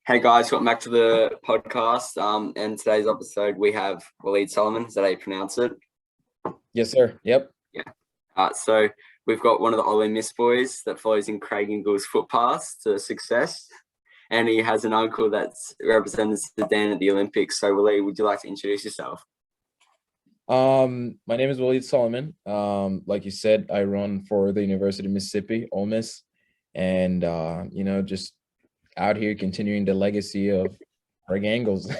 Hey guys, welcome back to the podcast. And today's episode we have Waleed Suliman. Is that how you pronounce it? Yes, sir. Yep. Yeah. So we've got one of the Ole Miss boys that follows in Craig Ingle's footpaths to success, and he has an uncle that's represented Sudan at the Olympics. So Waleed, would you like to introduce yourself? My name is Waleed Solomon. Like you said, I run for the University of Mississippi, Ole Miss, and just out here continuing the legacy of Greg Angles.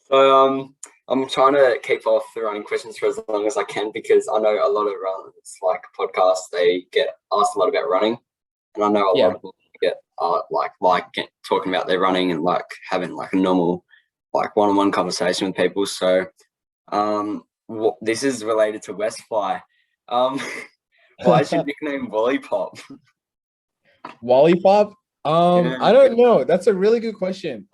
So I'm trying to keep off the running questions for as long as I can because I know a lot of runners, like podcasts, they get asked a lot about running, and I know a Yeah. lot of them get talking about their running and like having like a normal like one-on-one conversation with people. So this is related to Westfly. Um, why is your nickname Lollipop? Lollipop? Yeah, I don't know. That's a really good question.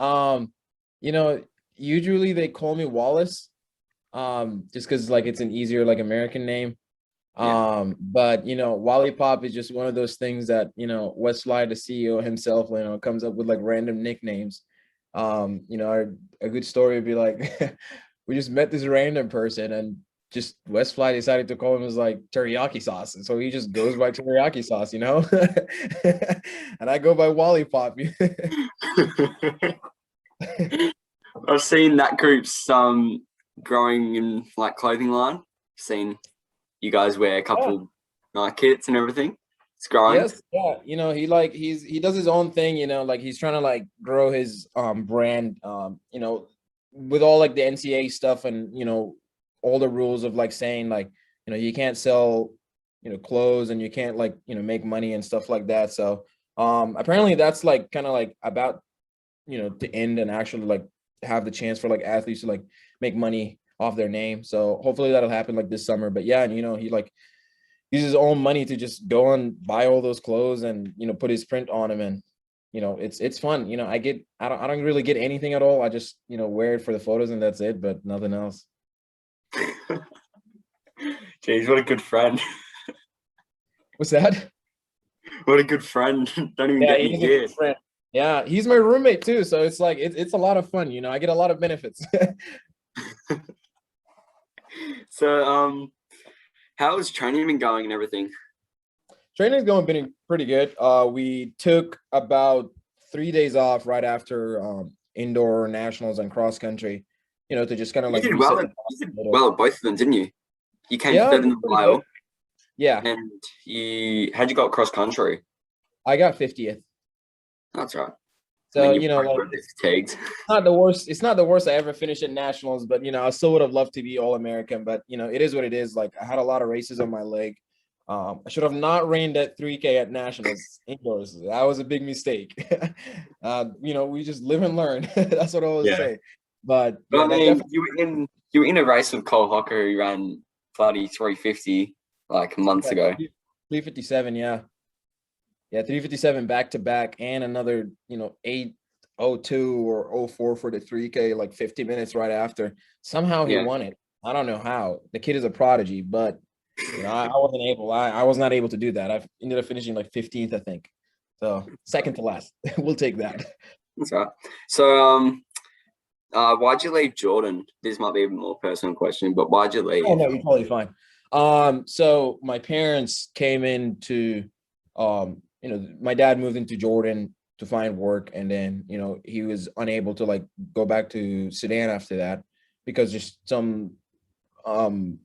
Usually they call me Wallace, just because like it's an easier like American name. yeah. But Lollipop is just one of those things that Westfly, the CEO himself, comes up with like random nicknames. A good story would be like, we just met this random person and just Westfly decided to call him as like teriyaki sauce, and so he just goes by teriyaki sauce, and I go by Lollipop. I've seen that group's growing in like clothing line. Seen you guys wear a Yeah. couple night kits and everything. It's growing. Yes, yeah. He does his own thing, like he's trying to like grow his brand, with all like the NCAA stuff and all the rules of like saying like, you can't sell, clothes and you can't like, make money and stuff like that. So apparently that's like kind of like about, to end and actually like have the chance for like athletes to like make money off their name. So hopefully that'll happen like this summer. But yeah, and he like use his own money to just go and buy all those clothes and put his print on them, and it's fun. I don't really get anything at all. I just wear it for the photos and that's it, but nothing else. Jeez, what a good friend. What's that? What a good friend. Don't even Yeah, get me he's a here. good friend. Yeah, he's my roommate too, so it's like it's a lot of fun. I get a lot of benefits. So how has training been going and everything? Training's going been pretty good. We took about 3 days off right after indoor nationals and cross country, to just kind of You like did reset well the at clock you did a little. well at both of them, didn't you? You came Yeah, I third in did the pretty good. mile Yeah, and how'd you go at cross country? I got 50th. That's right. I So, mean, you're probably like a bit fatigued. not the worst. It's not the worst I ever finished at nationals, but I still would have loved to be all American. But it is what it is. Like I had a lot of races on my leg. I should have not ran that 3K at nationals indoors. That was a big mistake. We just live and learn. That's what I always Yeah. say. But But yeah, I that mean, definitely you were in a race with Cole Hocker who ran bloody 350 like months yeah, ago. 357. Yeah, yeah, 357 back to back, and another 8:02 or '04 for the 3K, like 50 minutes right after. Somehow he Yeah. won it. I don't know how. The kid is a prodigy, but I wasn't able. I was not able to do that. I ended up finishing like 15th, I think. So second to last. We'll take that. That's right. So why'd you leave Jordan? This might be a more personal question, but why'd you Oh leave? no, you're totally fine. So my parents came into, my dad moved into Jordan to find work, and then he was unable to like go back to Sudan after that because just some um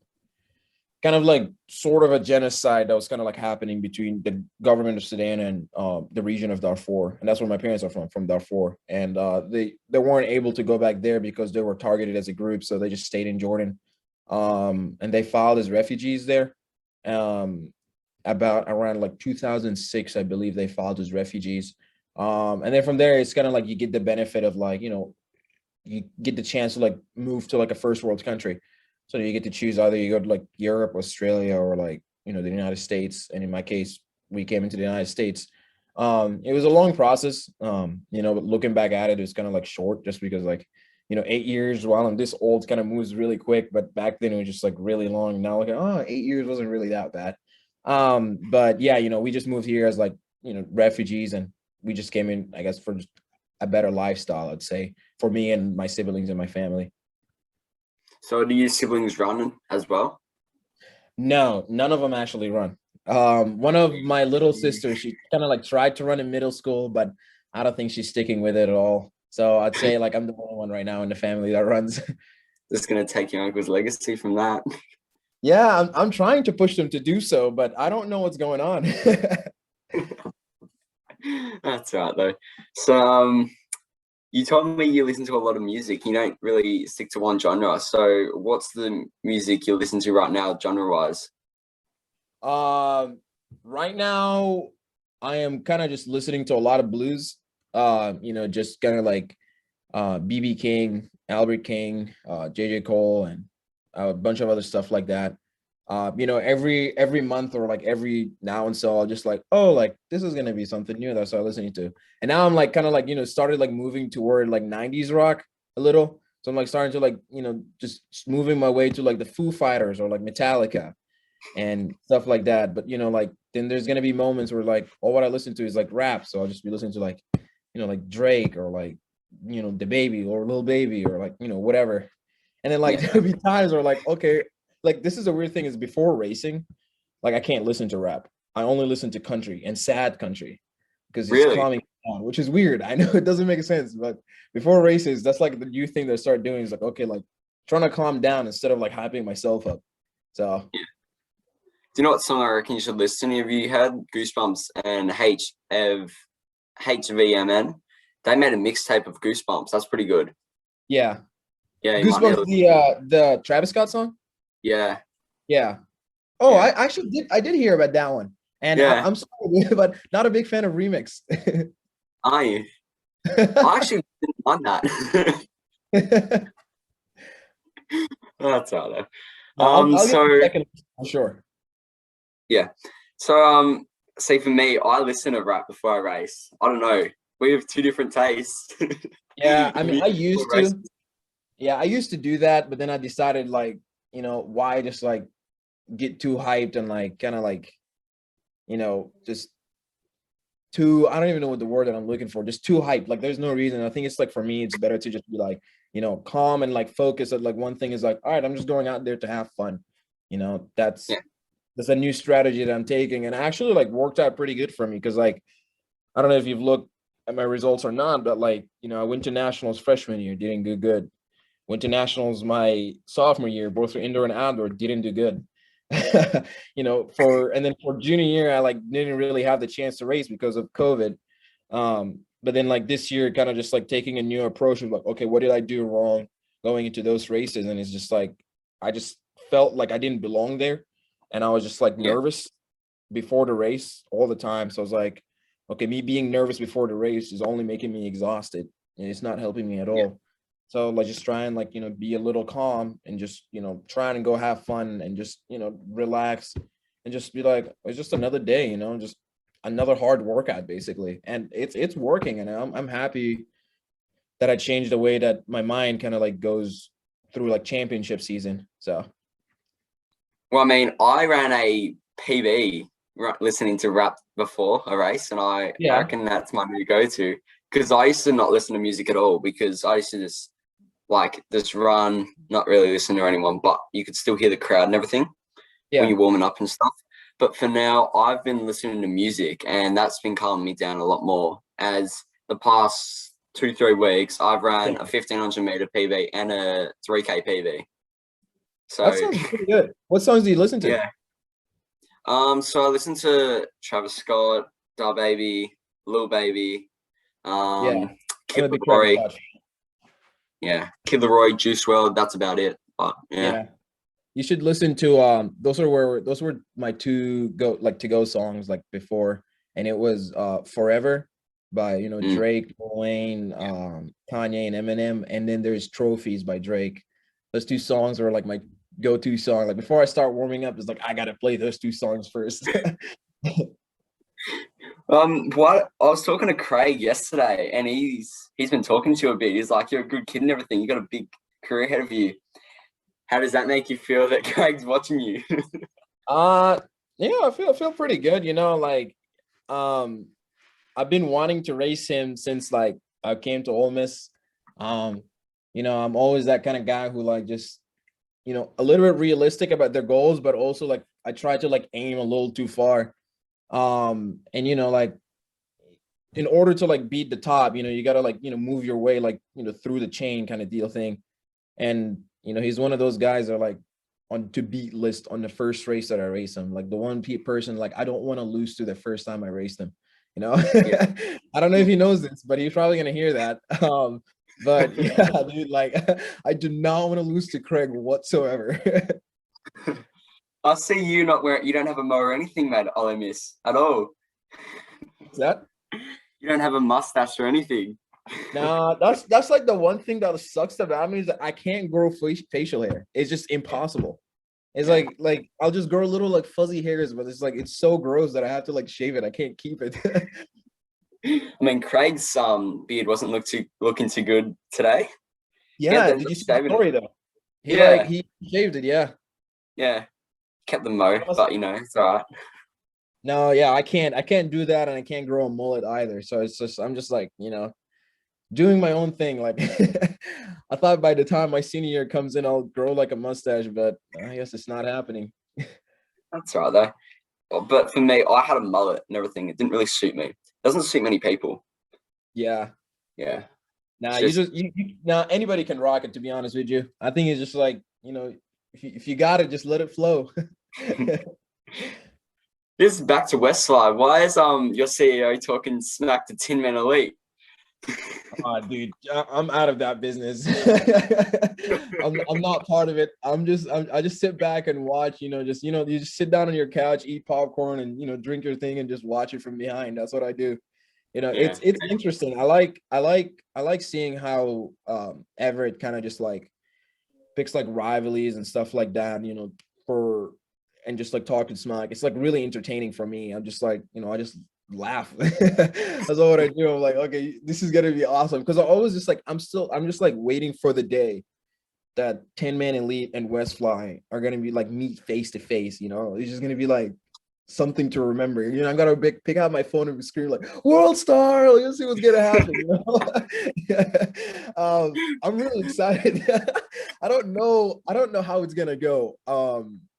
kind of like sort of a genocide that was kind of like happening between the government of Sudan and the region of Darfur, and that's where my parents are from Darfur, and they weren't able to go back there because they were targeted as a group, so they just stayed in Jordan, and they filed as refugees there, um, about around like 2006, I believe they filed as refugees, and then from there it's kind of like you get the benefit of like you get the chance to like move to like a first world country. So you get to choose either you go to like Europe, Australia, or like, the United States. And in my case, we came into the United States. It was a long process. But looking back at it, it was kind of like short just because like, 8 years while I'm this old kind of moves really quick. But back then it was just like really long. Now like, oh, 8 years wasn't really that bad. But yeah, we just moved here as like, refugees, and we just came in, I guess, for just a better lifestyle, I'd say, for me and my siblings and my family. So do your siblings run as well? No, none of them actually run. One of my little sisters, she kind of like tried to run in middle school, but I don't think she's sticking with it at all. So I'd say like I'm the only one right now in the family that runs. Just gonna take your uncle's legacy from that. Yeah, I'm trying to push them to do so, but I don't know what's going on. That's right though. So you told me you listen to a lot of music. You don't really stick to one genre. So what's the music you listen to right now, genre-wise? Um, right now, I am kind of just listening to a lot of blues. Just kind of like BB King, Albert King, JJ Cole, and a bunch of other stuff like that. Every month or like every now and so I'll just like, oh, like this is gonna be something new that I start listening to. And now I'm like kind of like, started like moving toward like 90s rock a little. So I'm like starting to like, just moving my way to like the Foo Fighters or like Metallica and stuff like that. But like then there's gonna be moments where like all what I listen to is like rap. So I'll just be listening to like, like Drake or like, the baby or Lil Baby or like, whatever. And then like Yeah. there'll be times where like, okay, like this is a weird thing is before racing, like I can't listen to rap. I only listen to country and sad country because it's Really? calming down, which is weird. I know it doesn't make sense, but before races, that's like the new thing they start doing is like, okay, like trying to calm down instead of like hyping myself up. So Yeah. Do you know what song I reckon you should listen to? Have you heard Goosebumps and HVMN? They made a mixtape of Goosebumps. That's pretty good. yeah. Yeah, you might need to Goosebumps, listen. the Travis Scott song? Yeah, Yeah. Oh, yeah, I actually did hear about that one. And yeah. I'm sorry, but not a big fan of remix. Are you? I actually didn't mind that. That's all right. No, I'll give it a So second for sure. yeah. So see for me, I listen to rap before I race. I don't know. We have two different tastes. Yeah, I mean, Music before race. I used to do that, but then I decided like, why just like get too hyped and like kind of like, just too, I don't even know what the word that I'm looking for, just too hyped. Like there's no reason. I think it's like for me, it's better to just be like, calm and like focus at like one thing is like, all right, I'm just going out there to have fun. That's Yeah, that's a new strategy that I'm taking and actually like worked out pretty good for me because like I don't know if you've looked at my results or not, but like, I went to nationals freshman year, didn't do good. Went to nationals my sophomore year, both for indoor and outdoor, didn't do good. And then for junior year, I like didn't really have the chance to race because of COVID. But then like this year, kind of just like taking a new approach of like, okay, what did I do wrong going into those races? And it's just like I just felt like I didn't belong there. And I was just like yeah, nervous before the race all the time. So I was like, okay, me being nervous before the race is only making me exhausted and it's not helping me at yeah. all. So like just try and like, be a little calm and just, try and go have fun and just, relax and just be like, it's just another day, just another hard workout basically. And it's working and I'm happy that I changed the way that my mind kind of like goes through like championship season. So Well, I mean, I ran a PB listening to rap before a race, and I yeah, reckon that's my new go-to because I used to not listen to music at all because I used to just run, not really listen to anyone, but you could still hear the crowd and everything when yeah, you're warming up and stuff. But for now, I've been listening to music, and that's been calming me down a lot more. As the past 2-3 weeks, I've ran yeah. a 1500-meter PB and a 3K PB. That So sounds pretty good. What songs do you listen to? yeah. So I listened to Travis Scott, Da Baby, Lil Baby, Yeah, I'm Kid a big Travis Leroy, Scott. yeah, Kid Leroy, Juice WRLD. That's about it. But yeah, Yeah. You should listen to those were my two to go songs like before. And it was Forever by mm, Drake, Lil Wayne, Kanye and Eminem. And then there's Trophies by Drake. Those two songs are like my go-to song. Like before I start warming up, it's like I gotta play those two songs first. what I was talking to Craig yesterday, and he's been talking to you a bit. He's like, "You're a good kid and everything. You got a big career ahead of you." How does that make you feel that Craig's watching you? uh yeah, I feel pretty good, like um I've been wanting to race him since like I came to Ole Miss. I'm always that kind of guy who like just a little bit realistic about their goals, but also like I try to like aim a little too far. And like in order to like beat the top, you gotta like move your way like through the chain kind of deal thing. And he's one of those guys that are like on to beat list on the first race that I race him. Like the one person like I don't want to lose to the first time I raced him. Yeah. I don't know if he knows this, but he's probably gonna hear that. But yeah, dude, like I do not want to lose to Craig whatsoever. I see you not wearing. You don't have a mo or anything, mate. Ole Miss at all. What's that? You don't have a mustache or anything. Nah, that's like the one thing that sucks about me is that I can't grow facial hair. It's just impossible. It's like I'll just grow little like fuzzy hairs, but it's so gross that I have to like shave it. I can't keep it. I mean, Craig's beard wasn't looking too good today. Yeah, did you see the story though? He shaved it, yeah. Yeah, kept the mo, but it's all right. No, yeah, I can't do that, and I can't grow a mullet either. So it's just I'm just like doing my own thing. Like I thought by the time my senior year comes in, I'll grow like a mustache, but I guess it's not happening. That's right though. But for me, I had a mullet and everything. It didn't really suit me. It doesn't suit many people. Yeah. Nah, now anybody can rock it, to be honest with you. I think it's just like, if you got it, just let it flow. Just back to Westfly. Why is your CEO talking smack to Tin Man Elite? Oh, dude, I'm out of that business. I'm not part of it. I just sit back and watch. You just sit down on your couch, eat popcorn, and drink your thing and just watch it from behind. That's what I do. It's interesting. I like seeing how Everett kind of just like picks like rivalries and stuff like that. And just like talking smack. It's like really entertaining for me. I'm just like I just laugh. That's all what I do. I'm like, okay, this is gonna be awesome, because I always just like I'm just like waiting for the day that 10-man Elite and Westfly are gonna be like meet face to face. It's just gonna be like something to remember. I'm gonna pick out my phone and scream like World Star. Let's see what's gonna happen. I'm really excited. I don't know how it's gonna go.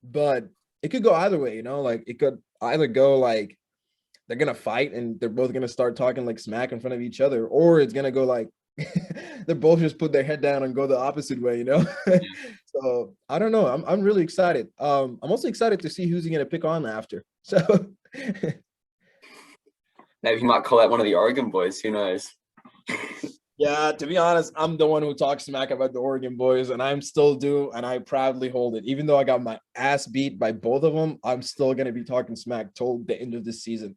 But it could go either way. Like it could either go like they're gonna fight and they're both gonna start talking like smack in front of each other, or it's gonna go like they're both just put their head down and go the opposite way. So I don't know. I'm really excited. I'm also excited to see who's he gonna pick on after. So maybe he might call out one of the Oregon boys. Who knows? Yeah, to be honest, I'm the one who talks smack about the Oregon boys, and I'm still do, and I proudly hold it. Even though I got my ass beat by both of them, I'm still gonna be talking smack till the end of this season.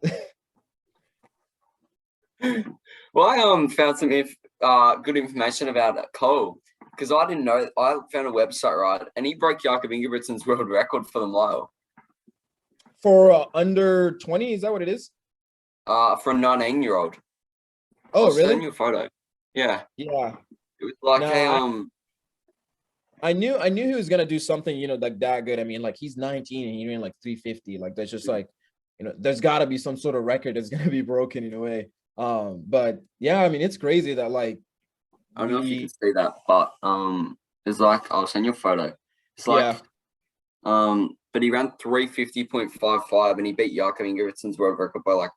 Well, I found some good information about Cole, because I didn't know. I found a website, right, and he broke Jakob Ingebrigtsen's world record for the mile. For under 20, is that what it is? For a 19-year-old. Oh, I'll really? send you a photo. Yeah. It was like I knew he was gonna do something, like that good. I mean, like he's 19 and he's doing like 350. Like that's just like, there's got to be some sort of record that's gonna be broken in a way. But yeah, I mean, it's crazy that like I don't know if you can see that, but it's like I'll send you a photo. It's like but he ran 350.55 and he beat Jakob Ingebrigtsen's world record by like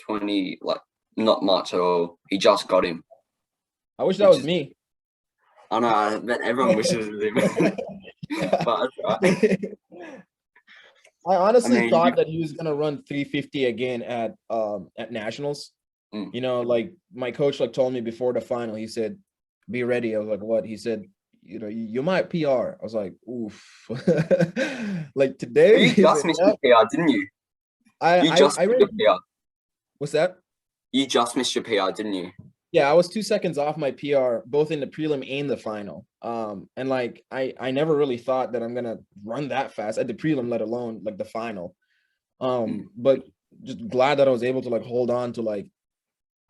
20, like not much at all. He just got him. I wish that was me. I know, but everyone wishes it was him. But that's right. I honestly thought that he was gonna run 350 again at nationals. Like my coach like told me before the final, he said, "Be ready." I was like, "What?" He said, "You might PR." I was like, "Oof." Like today, you just missed your PR, didn't you? I missed your PR. What's that? You just missed your PR, didn't you? Yeah, I was 2 seconds off my PR, both in the prelim and the final. And like I never really thought that I'm gonna run that fast at the prelim, let alone like the final. But just glad that I was able to like hold on to like,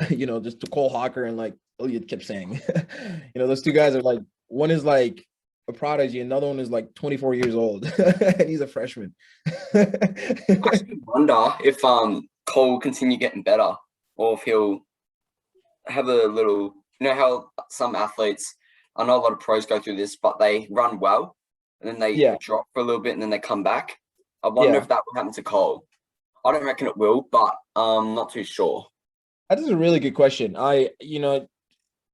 just to Cole Hawker and like Elliot kept saying, those two guys are like, one is like a prodigy, another one is like 24 years old, and he's a freshman. I wonder if Cole will continue getting better. or if he'll have a little, how some athletes, I know a lot of pros go through this, but they run well and then they Yeah, drop for a little bit and then they come back. I wonder yeah. if that will happen to Cole. I don't reckon it will, but not too sure. That is a really good question.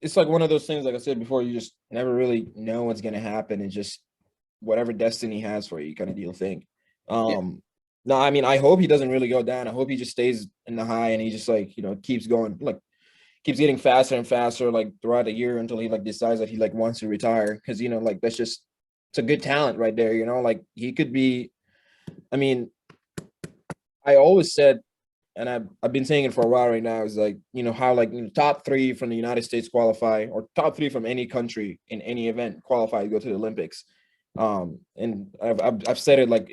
It's like one of those things, like I said before, you just never really know what's gonna happen. It's just whatever destiny has for you, kind of deal thing. Yeah. No, I mean, I hope he doesn't really go down. I hope he just stays in the high and he just like, keeps going, like keeps getting faster and faster, like throughout the year until he like decides that he like wants to retire. Cause like that's just it's a good talent right there, like he could be, I mean, I always said, and I've been saying it for a while right now, is like, how like top three from the United States qualify, or top three from any country in any event qualify to go to the Olympics. And I've said it like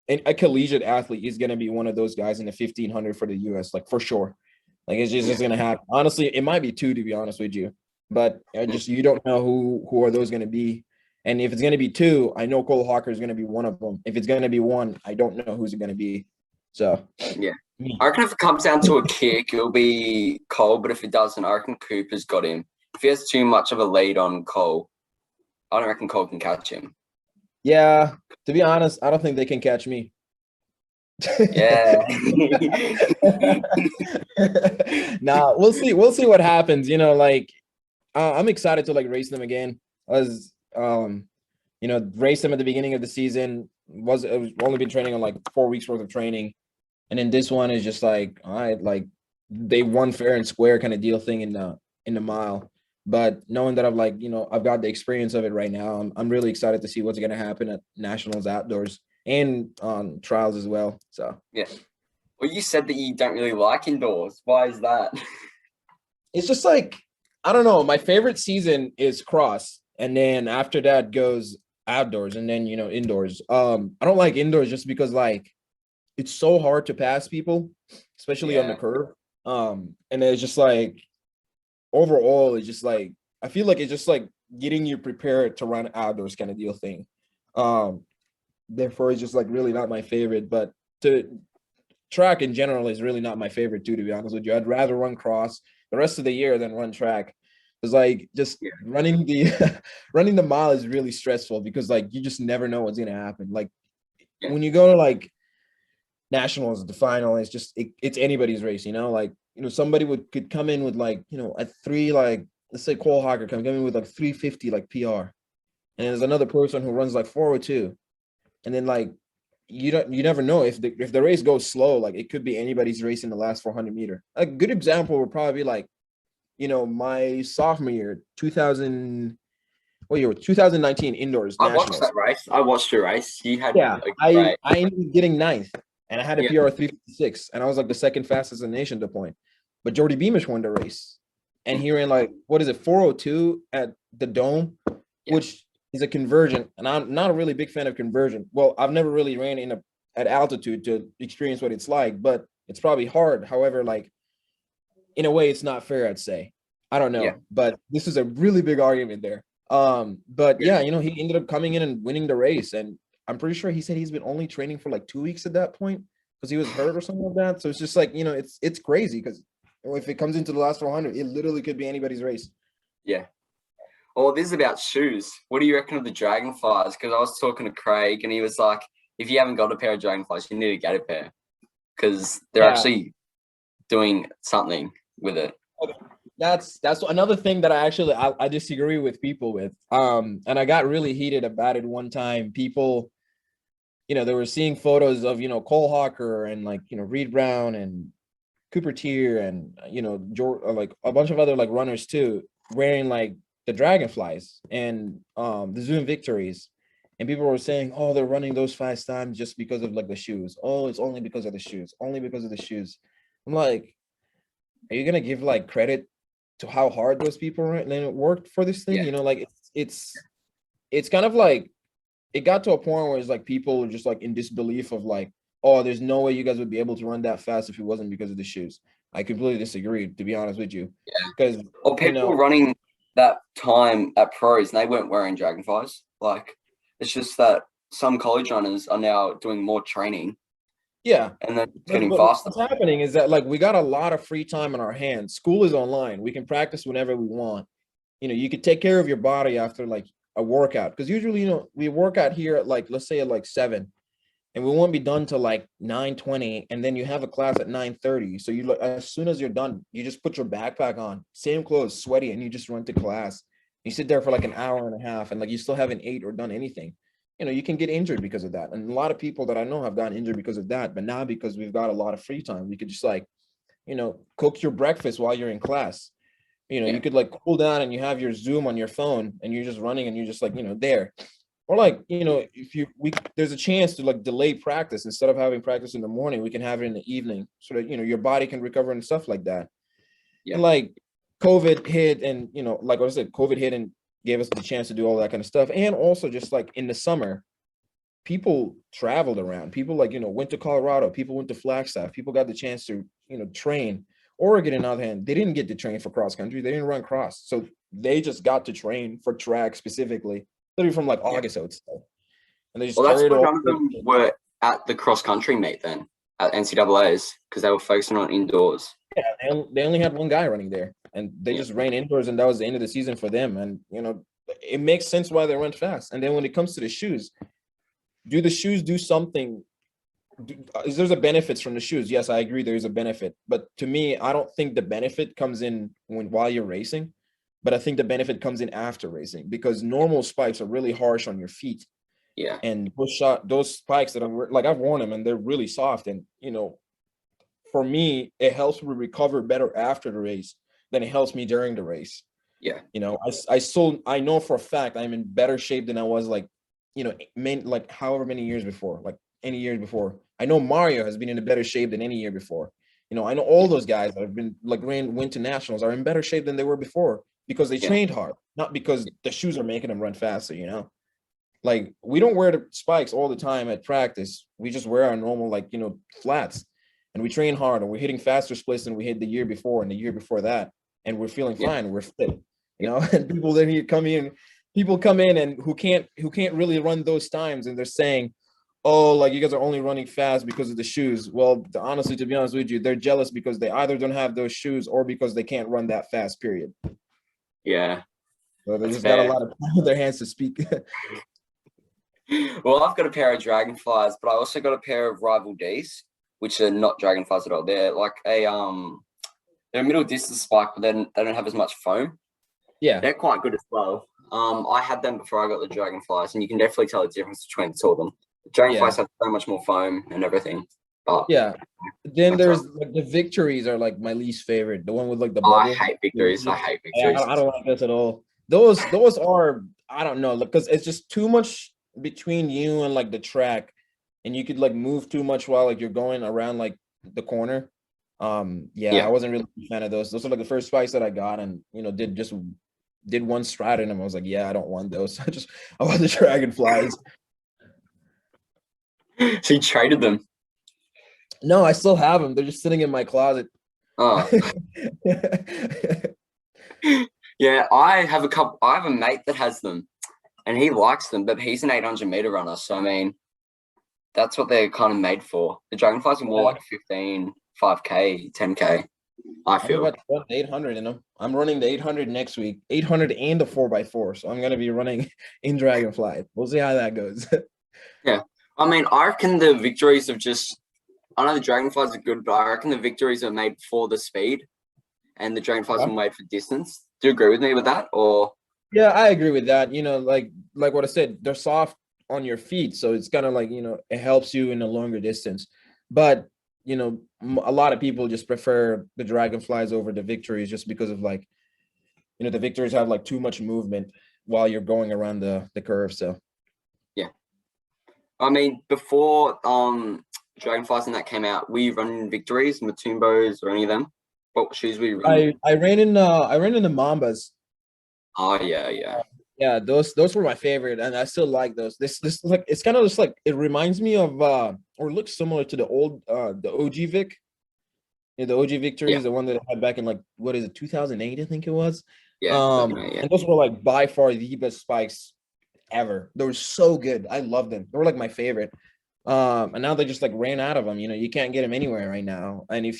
a collegiate athlete is going to be one of those guys in the 1500 for the US, like for sure. Like it's just going to happen. Honestly, it might be two, to be honest with you, but you don't know who are those going to be. And if it's going to be two, I know Cole Hawker is going to be one of them. If it's going to be one, I don't know who's it going to be. So yeah, I reckon if it comes down to a kick, it'll be Cole. But if it doesn't, I reckon Cooper's got him. If he has too much of a lead on Cole, I don't reckon Cole can catch him. Yeah, to be honest, I don't think they can catch me. Yeah. Nah, we'll see. We'll see what happens. Like I'm excited to like race them again. I was raced them at the beginning of the season. Was only been training on like 4 weeks worth of training. And then this one is just like, all right, like they won fair and square kind of deal thing in the mile. But knowing that I've got the experience of it right now, I'm really excited to see what's going to happen at nationals outdoors and on trials as well. So yeah. Well, you said that you don't really like indoors. Why is that? it's just like, I don't know. My favorite season is cross, and then after that goes outdoors, and then indoors. I don't like indoors just because like it's so hard to pass people, especially on the curve. And it's just like overall, it's just like I feel like it's just like getting you prepared to run outdoors kind of deal thing. Therefore, it's just like really not my favorite. But to track in general is really not my favorite too, to be honest with you. I'd rather run cross the rest of the year than run track. It's like just running the running the mile is really stressful because like you just never know what's gonna happen. Like when you go to like nationals, the final, it's just it's anybody's race, like somebody could come in with like at three, like let's say Cole Hawker come in with like 350 like PR, and there's another person who runs like 402, and then like you never know if the race goes slow, like it could be anybody's race in the last 400 meter. A good example would probably be like my sophomore year, 2019 indoors I nationals. watched that race. I watched your race. You had I ended up getting ninth, and I had a PR 356, and I was like the second fastest in the nation at the point. But Jordy Beamish won the race, and he ran like 402 at the Dome, which is a conversion, and I'm not a really big fan of conversion. Well, I've never really ran at altitude to experience what it's like, but it's probably hard. However, like in a way, it's not fair, I'd say. I don't know, but this is a really big argument there. But he ended up coming in and winning the race, and I'm pretty sure he said he's been only training for like 2 weeks at that point because he was hurt or something like that. So it's just like it's crazy because if it comes into the last 400, it literally could be anybody's race. Yeah. Well, this is about shoes. What do you reckon of the Dragonflies? Because I was talking to Craig, and he was like, "If you haven't got a pair of Dragonflies, you need to get a pair because they're actually doing something with it." That's another thing that I disagree with people with. And I got really heated about it one time. People, they were seeing photos of Cole Hawker and like Reed Brown and Cooper Tier and like a bunch of other like runners too, wearing like the Dragonflies and the Zoom Victories. And people were saying, oh, they're running those fast times just because of like the shoes. Oh, it's only because of the shoes. Only because of the shoes. I'm like, are you gonna give like credit to how hard those people worked for this thing? Like it's kind of like it got to a point where it's like people were just like in disbelief of like, oh, there's no way you guys would be able to run that fast if it wasn't because of the shoes. I completely disagree, to be honest with you. Because people running that time at pros and they weren't wearing Dragonflies. Like it's just that some college runners are now doing more training Yeah. and then it's But getting but faster. what's happening is that like we got a lot of free time in our hands. School is online. We can practice whenever we want. You could take care of your body after like a workout. Because usually, we work out here at like, let's say at like 7, and we won't be done till like 9:20, and then you have a class at 9:30. So you like as soon as you're done, you just put your backpack on, same clothes, sweaty, and you just run to class. You sit there for like an hour and a half, and like you still haven't ate or done anything. You can get injured because of that. And a lot of people that I know have gotten injured because of that. But now because we've got a lot of free time, we could just like, cook your breakfast while you're in class. Yeah, You could like cool down and you have your Zoom on your phone and you're just running and you're just like, there. Or like, if there's a chance to like delay practice instead of having practice in the morning, we can have it in the evening so that, your body can recover and stuff like that. yeah, And like COVID hit and, like I said, COVID hit and gave us the chance to do all that kind of stuff. And also just like in the summer, people traveled around. People like, went to Colorado, people went to Flagstaff, people got the chance to, train. Oregon, on the other hand, they didn't get to train for cross country. They didn't run cross. So they just got to train for track specifically, literally from like yeah. August, I would say. And they just Well, that's carried why all none of them were at the cross country meet then at NCAA's because they were focusing on indoors. yeah, they only had one guy running there and they Yeah, just ran indoors and that was the end of the season for them. And it makes sense why they run fast. And then when it comes to the shoes, do the shoes do something? Is there's a benefits from the shoes? Yes, I agree. There's a benefit, but to me, I don't think the benefit comes in while you're racing, but I think the benefit comes in after racing because normal spikes are really harsh on your feet, yeah, and those spikes that like I've worn them and they're really soft, and for me, it helps me recover better after the race than it helps me during the race. yeah, I know for a fact I'm in better shape than I was like, like however many years before, like any years before. I know Mario has been in a better shape than any year before. I know all yeah, those guys that have been like went to nationals are in better shape than they were before because they yeah, trained hard, not because the shoes are making them run faster. Like we don't wear the spikes all the time at practice. We just wear our normal like, flats, and we train hard and we're hitting faster splits than we hit the year before and the year before that. And we're feeling yeah, fine. We're fit, yeah. and people come in and who can't really run those times. And they're saying, oh, like you guys are only running fast because of the shoes. Well, honestly, to be honest with you, they're jealous because they either don't have those shoes or because they can't run that fast, period. Yeah, So they that's just got a fair. lot of time with their hands to speak. Well, I've got a pair of dragonflies, but I also got a pair of Rival D's, which are not dragonflies at all. They're like they're a middle distance spike, but then they don't have as much foam. Yeah. They're quite good as well. I had them before I got the dragonflies, and you can definitely tell the difference between the two of them. The Yeah. dragonflies have so much more foam and everything, but Yeah. Then that's right. there's like the victories are like my least favorite. The one with like the I bubble. hate victories. I hate Yeah, victories. I don't like this at all. Those are, I don't know, because it's just too much between you and like the track, and you could like move too much while like you're going around like the corner. Yeah, I Yeah. wasn't really a fan of those. Those are like the first spikes that I got, and did one stride in them. I was like, yeah, I don't want those. I want the dragonflies. So you traded them. No, I still have them. They're just sitting in my closet. Oh, yeah. I have a couple. I have a mate that has them, and he likes them, but he's an 800-meter runner. So I mean, that's what they're kind of made for. The dragonflies are more Yeah. like 15, 5K, 10K. I I'm feel. about to run 800 in them. I'm running the 800 next week, 800 and the 4x4. So I'm going to be running in Dragonfly. We'll see how that goes. Yeah. I mean, I reckon the victories of just. I know the dragonflies are good, but I reckon the victories are made for the speed, and the dragonflies are Yeah. made for distance. Do you agree with me with that, or? Yeah, I agree with that. Like what I said, they're soft on your feet. So it's kind of like, it helps you in a longer distance. But, a lot of people just prefer the Dragonflies over the victories just because of like, the victories have like too much movement while you're going around the curve. So Yeah. I mean, before Dragonflies and that came out, were you running Victories, Matumbos, or any of them? What shoes were you running? I ran in the Mambas. Oh yeah, yeah, Yeah, those were my favorite, and I still like those. This like it's kind of just like it reminds me of or looks similar to the OG Vic. Yeah, the OG yeah, Victories, the one that I had back in like what is it, 2008, I think it was. yeah, 2008, yeah, And those were like by far the best spikes ever. They were so good. I loved them. They were like my favorite. And now they just like ran out of them. You can't get them anywhere right now. And Yeah.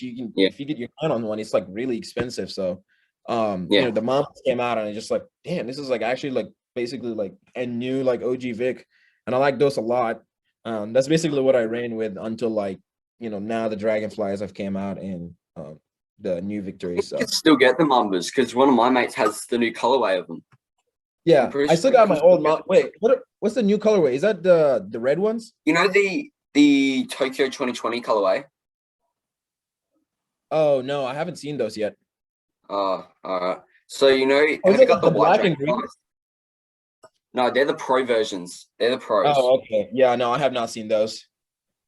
if you get your hand on one, it's like really expensive. So, Yeah. the mom came out and it's just like, damn, this is like actually like basically like a new like OG Vic, and I like those a lot. That's basically what I ran with until like now the Dragonflies have came out and the new Victory. You So can still get the Mumbas because one of my mates has the new colorway of them. I'm yeah, pretty I sure still you got can my still old get mom. Wait, what's the new colorway? Is that the red ones? You know the Tokyo 2020 colorway? Oh no, I haven't seen those yet. Oh, all right. So Oh, is have you it got like the the white black and green? Dragonflies? No, they're the pro versions. They're the pros. Oh, okay. Yeah, no, I have not seen those.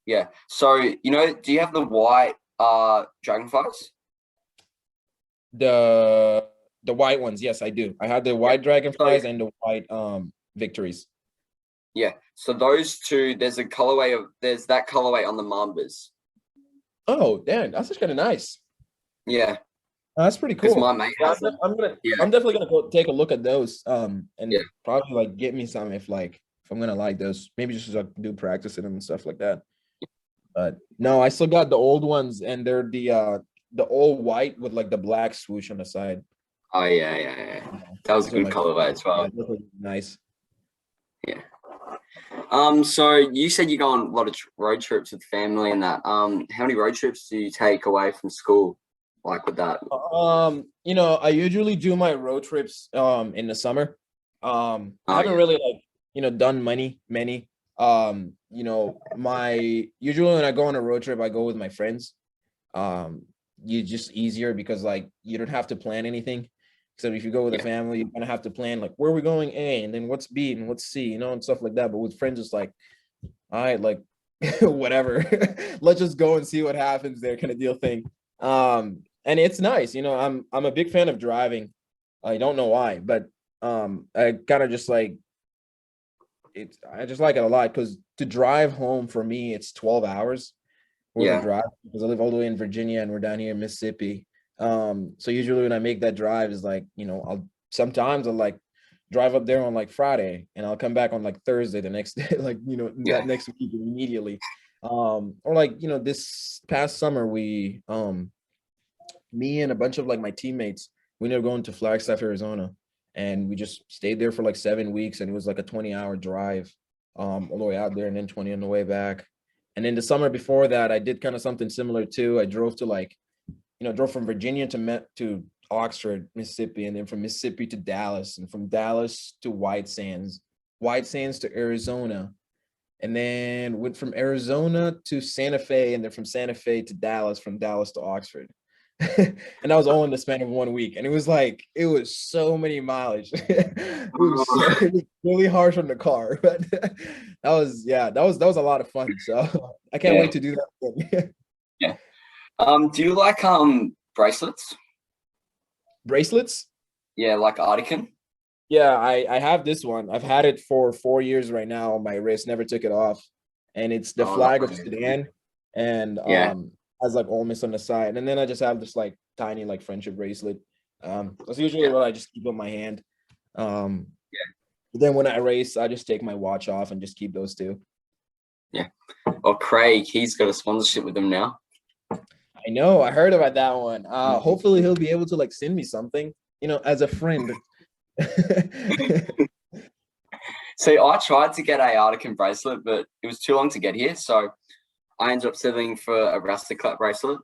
Yeah. So do you have the white Dragonflies? The the white ones, yes, I do. I have the Yeah. white So Dragonflies and the white Victories. yeah. So those two, there's that colorway on the Mambas. Oh, damn, that's just kind of nice. Yeah, That's pretty because my cool. mate Yeah, has them. Yeah. I'm definitely gonna go take a look at those. Yeah. And probably like get me some if I'm gonna like those. Maybe just like do practice in them and stuff like that. But no, I still got the old ones, and they're the all white with like the black swoosh on the side. Oh yeah. That was a Those are good my colorway as yeah, well. those are nice. Yeah. So you said you go on a lot of road trips with family and that. How many road trips do you take away from school, like with that? I usually do my road trips in the summer. I Oh haven't yeah. really like, done many. My usually when I go on a road trip, I go with my friends. You just easier because like you don't have to plan anything. So if you go with a Yeah. family, you're gonna have to plan like where we're going A and then what's B and what's C, and stuff like that. But with friends, it's like, all right, like whatever. Let's just go and see what happens there, kind of deal thing. And it's nice, I'm a big fan of driving. I don't know why, but I kind of just like I just like it a lot because to drive home for me, it's 12 hours worth of Yeah. drive because I live all the way in Virginia and we're down here in Mississippi. So usually when I make that drive is like, I'll like drive up there on like Friday and I'll come back on like Thursday the next day, like, Yeah. that next week immediately. Or like, this past summer me and a bunch of like my teammates, we ended up going to Flagstaff, Arizona, and we just stayed there for like 7 weeks, and it was like a 20-hour drive all the way out there and then 20 on the way back. And then the summer before that, I did kind of something similar too. I drove to like, drove from Virginia to Oxford, Mississippi, and then from Mississippi to Dallas, and from Dallas to White Sands to Arizona, and then went from Arizona to Santa Fe, and then from Santa Fe to Dallas, from Dallas to Oxford. And that was all in the span of 1 week. And it was so many mileage. It was really harsh on the car. But that was a lot of fun. So I can't Yeah. wait to do that again. Yeah. Do you like bracelets? Bracelets? Yeah, like Artican. Yeah, I have this one. I've had it for 4 years right now on my wrist, never took it off. And it's the Oh, flag of nice. Sudan and Yeah. has like Ole Miss on the side. And then I just have this like tiny like friendship bracelet. That's usually Yeah. what I just keep on my hand. But then when I race, I just take my watch off and just keep those two. Yeah. Well, Craig, he's got a sponsorship with them now. I know, I heard about that one. Hopefully he'll be able to like send me something, as a friend. So I tried to get a Artican bracelet, but it was too long to get here. So I ended up settling for a Rastaclat bracelet.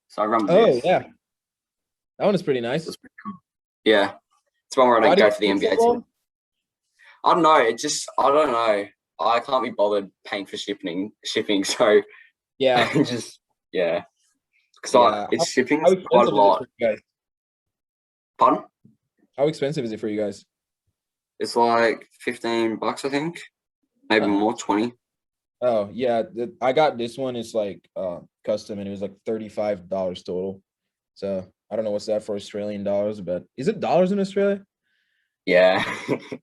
So I run with Oh this. yeah, that one is pretty That's nice. pretty cool. Yeah. It's one where I Why don't do go you for the take so NBA long? team. I don't know. I don't know. I can't be bothered paying for shipping. So Yeah, just, yeah. Because yeah. it's shipping How quite a expensive is it lot. for you guys? Pardon? How expensive is it for you guys? It's like $15, I think. Maybe Huh. more, 20. Oh yeah, I got this one. It's like custom, and it was like $35 total. So I don't know what's that for Australian dollars, but is it dollars in Australia? Yeah.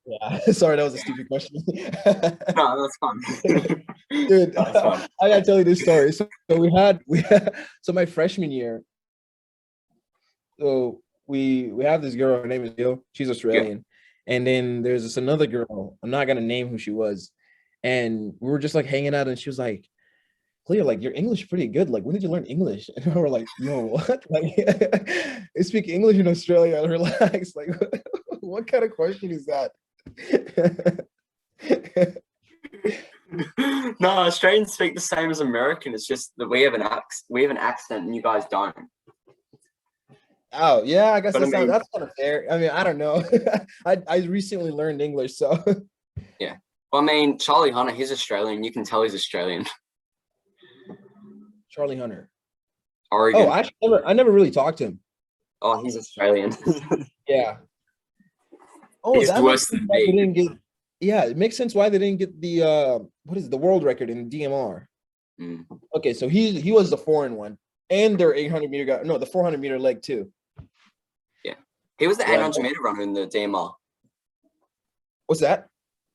Yeah. Sorry, that was a stupid question. No, that's fun. Dude, That's fun. I gotta tell you this story. So so my freshman year, so we have this girl, her name is Jill. She's Yeah. Australian. And then there's this another girl. I'm not gonna name who she was. and we were just like hanging out, and she was like, Cleo, like your English is pretty good. Like, when did you learn English? And we were like, yo, what? Like, they speak English in Australia. Relax. Like, what kind of question is that? No, Australians speak the same as American. It's just that we have an accent and you guys don't. Oh, yeah, I guess But I mean, that's kind of fair. I mean, I don't know. I recently learned English, so yeah. Well, I mean, Charlie Hunter, he's Australian. You can tell he's Australian. Charlie Hunter. Oh, Oregon. I never really talked to him. Oh, he's Australian. Yeah. Oh, He's that makes worse sense than why they me. didn't get. Yeah, it makes sense why they didn't get the what is it, the world record in DMR. Mm. Okay, so he was the foreign one, and their 800-meter guy. No, the 400-meter leg too. Yeah. He was the Yeah. 800-meter runner in the DMR. What's that?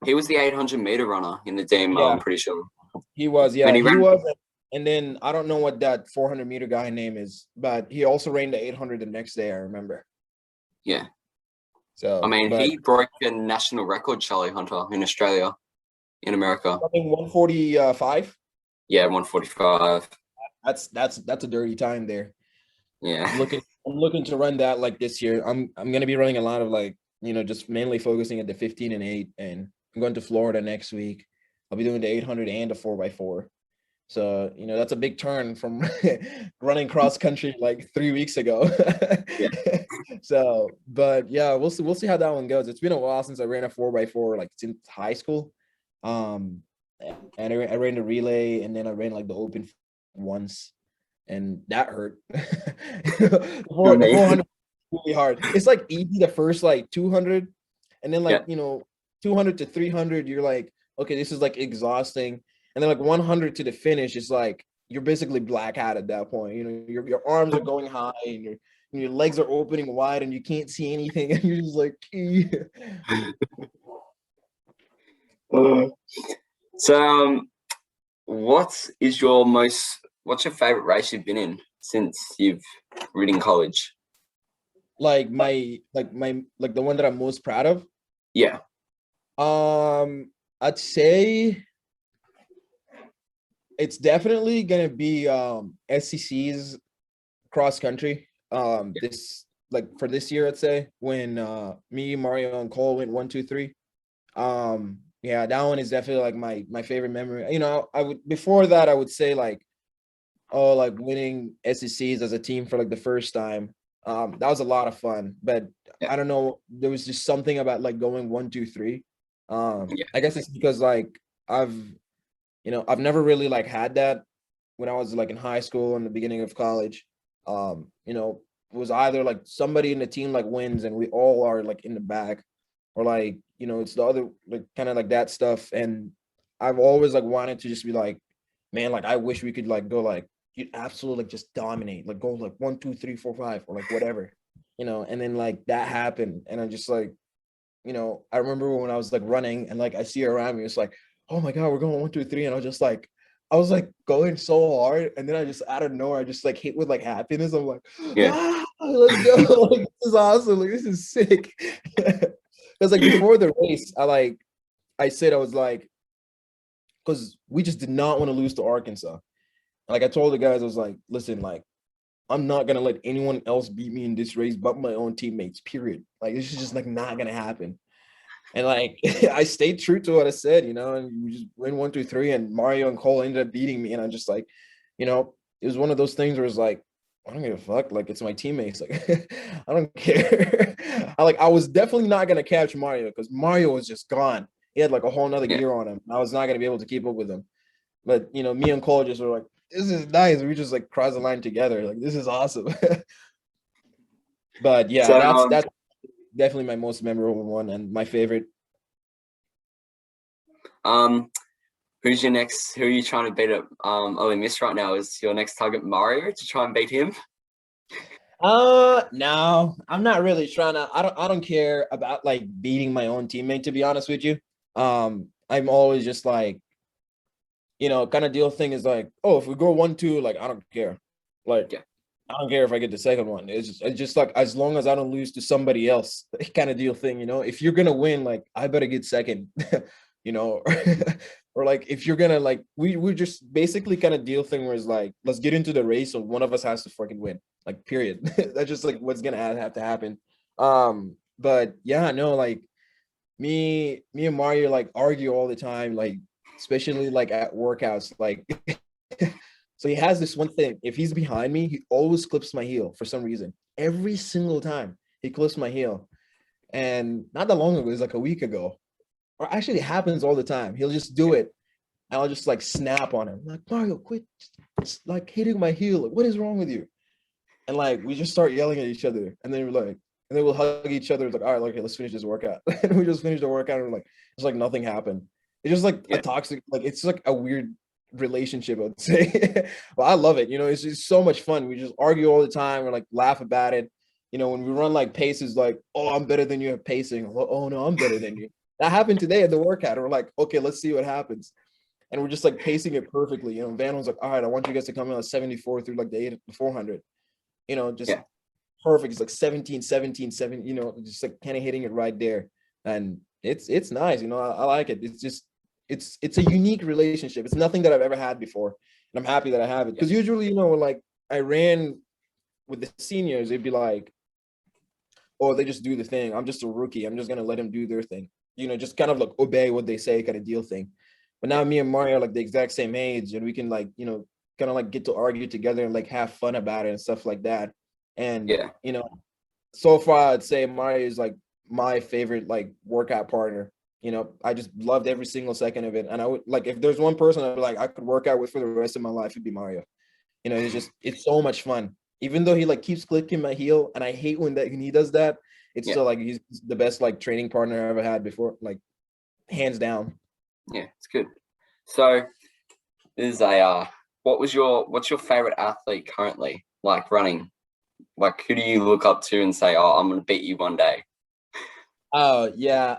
He was the 800-meter runner in the DMR, Yeah. I'm pretty sure. He was, yeah, And he he ran. was. And then I don't know what that 400-meter guy name is, but he also ran the 800 the next day, I remember. Yeah. So I mean, but he broke a national record, Charlie Hunter, in Australia, in America. I think 145. Yeah, 145. That's a dirty time there. Yeah. I'm looking to run that like this year. I'm gonna be running a lot of like, just mainly focusing at the 15 and 8, and I'm going to Florida next week. I'll be doing the 800 and the 4x4. So, that's a big turn from running cross country like 3 weeks ago. Yeah. So, but yeah, we'll see how that one goes. It's been a while since I ran a 4x4, like since high school. And I ran the relay, and then I ran like the open once, and that hurt. The 400 really hard. It's like easy the first like 200, and then like 200 to 300, you're like, okay, this is like exhausting. And then like 100 to the finish is like you're basically black hat at that point. Your arms are going high, and your legs are opening wide, and you can't see anything, and you're just like So, what's your favorite race you've been in since you've ridden college? like the one that I'm most proud of. Yeah. I'd say it's definitely gonna be SCC's cross country. This like for this year, I'd say when me, Mario, and Cole went 1, 2, 3. Yeah, that one is definitely like my favorite memory. I would before that I would say like winning SCCs as a team for like the first time. That was a lot of fun, but I don't know, there was just something about like going 1, 2, 3. I guess it's because like I've never really like had that when I was like in high school and the beginning of college. It was either like somebody in the team like wins and we all are like in the back, or like, it's the other like kind of like that stuff. And I've always like wanted to just be like, man, like I wish we could like go like you absolutely like just dominate, like go like 1, 2, 3, 4, 5, or like whatever, and then like that happened. And I just like, I remember when I was like running and like I see her around me, it's like, oh my God, we're going 1, 2, 3. And I was like going so hard. And then I just out of nowhere, I just like hit with like happiness. I'm like, let's go. Like, this is awesome. Like, this is sick. Because like before the race, I said, I was like, because we just did not want to lose to Arkansas. Like I told the guys, I was like, listen, like, I'm not gonna let anyone else beat me in this race but my own teammates, period. Like this is just like not gonna happen. And like I stayed true to what I said, and we just win 1, 2, 3, and Mario and Cole ended up beating me. And I'm just like, it was one of those things where it's like, I don't give a fuck. Like it's my teammates. Like I don't care. I was definitely not gonna catch Mario because Mario was just gone. He had like a whole nother gear on him. I was not gonna be able to keep up with him. But me and Cole just were like, this is nice. We just like cross the line together. Like this is awesome. But yeah, So, that's definitely my most memorable one and my favorite. who's your next? Who are you trying to beat at Ole Miss right now? Is your next target Mario to try and beat him? No, I'm not really trying to. I don't care about like beating my own teammate, to be honest with you. I'm always just like, kind of deal thing is like, oh, if we go 1, 2, like I don't care. Like I don't care if I get the second one. It's just like as long as I don't lose to somebody else, kind of deal thing. If you're gonna win, like I better get second. Or like if you're gonna like we just basically kind of deal thing where it's like, let's get into the race, so one of us has to fucking win. Like period. That's just like what's gonna have to happen. But yeah, no, like me and Mario like argue all the time, like especially like at workouts. Like so he has this one thing. If he's behind me, he always clips my heel for some reason. Every single time he clips my heel. And not that long ago, it was like a week ago. Or actually it happens all the time. He'll just do it. And I'll just like snap on him. I'm like, Mario, quit just, like hitting my heel. Like, what is wrong with you? And like we just start yelling at each other. And then we're like, and then we'll hug each other. It's like, all right, okay, let's finish this workout. And we just finished the workout and we're like, it's like nothing happened. It's just like a Yeah. toxic, like it's like a weird relationship, I would say. Well, I love it. You know, it's just so much fun. We just argue all the time. We're like laugh about it. You know, when we run like paces, like, oh, I'm better than you at pacing. Oh no, I'm better than you. That happened today at the workout. And we're like, okay, let's see what happens. And we're just like pacing it perfectly. You know, Van was like, all right, I want you guys to come in at 74 through like the 400. You know, just Yeah. perfect. It's like 17, 17, 7, you know, just like kind of hitting it right there. And it's nice, you know, I like it. It's just it's a unique relationship. It's nothing that I've ever had before. And I'm happy that I have it. Because usually, you know, when like I ran with the seniors, it'd be like, oh, they just do the thing. I'm just a rookie. I'm just gonna let them do their thing. You know, just kind of like obey what they say, kind of deal thing. But now me and Mario are like the exact same age, and we can like, you know, kind of like get to argue together and like have fun about it and stuff like that. And Yeah. you know, so far I'd say Mario is like my favorite like workout partner. You know, I just loved every single second of it. And I would like if there's one person I'd be like I could work out with for the rest of my life, it'd be Mario. You know, it's so much fun. Even though he like keeps clicking my heel, and I hate when he does that. It's Yeah. still like he's the best like training partner I ever had before, like hands down. Yeah. It's good. So this is a what's your favorite athlete currently like running? Like who do you look up to and say, oh, I'm gonna beat you one day? Oh yeah.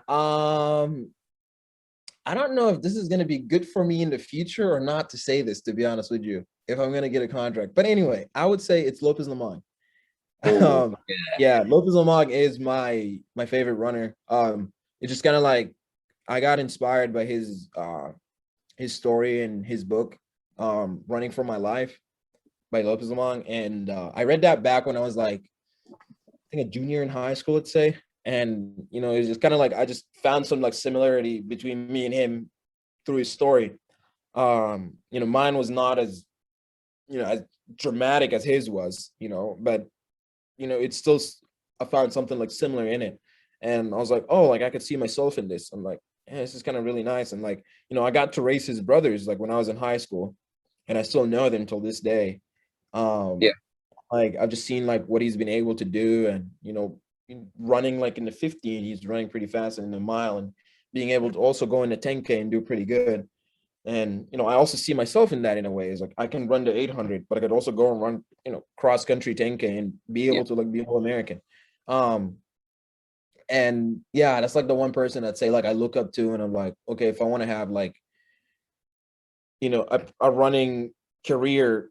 I don't know if this is gonna be good for me in the future or not to say this, to be honest with you, if I'm gonna get a contract. But anyway, I would say it's Lopez Lamont. Oh, yeah. Yeah, Lopez Lamont is my favorite runner. It's just kind of like I got inspired by his story and his book, Running for My Life by Lopez Lamont. And I read that back when I was like, I think a junior in high school, let's say. And, you know, it's just kind of like I just found some like similarity between me and him through his story. You know, mine was not as, you know, as dramatic as his was, you know, but, you know, it's still, I found something like similar in it. And I was like, oh, like I could see myself in this. I'm like, yeah, this is kind of really nice. And like, you know, I got to race his brothers like when I was in high school, and I still know them till this day. Um, Yeah. like I've just seen like what he's been able to do, and you know, running like in the 15, he's running pretty fast in the mile, and being able to also go in the 10K and do pretty good. And you know, I also see myself in that in a way. It's like I can run the 800, but I could also go and run, you know, cross country 10K and be Yeah. able to like be all American. Um, and yeah, that's like the one person I'd say like I look up to, and I'm like, okay, if I want to have like, you know, a running career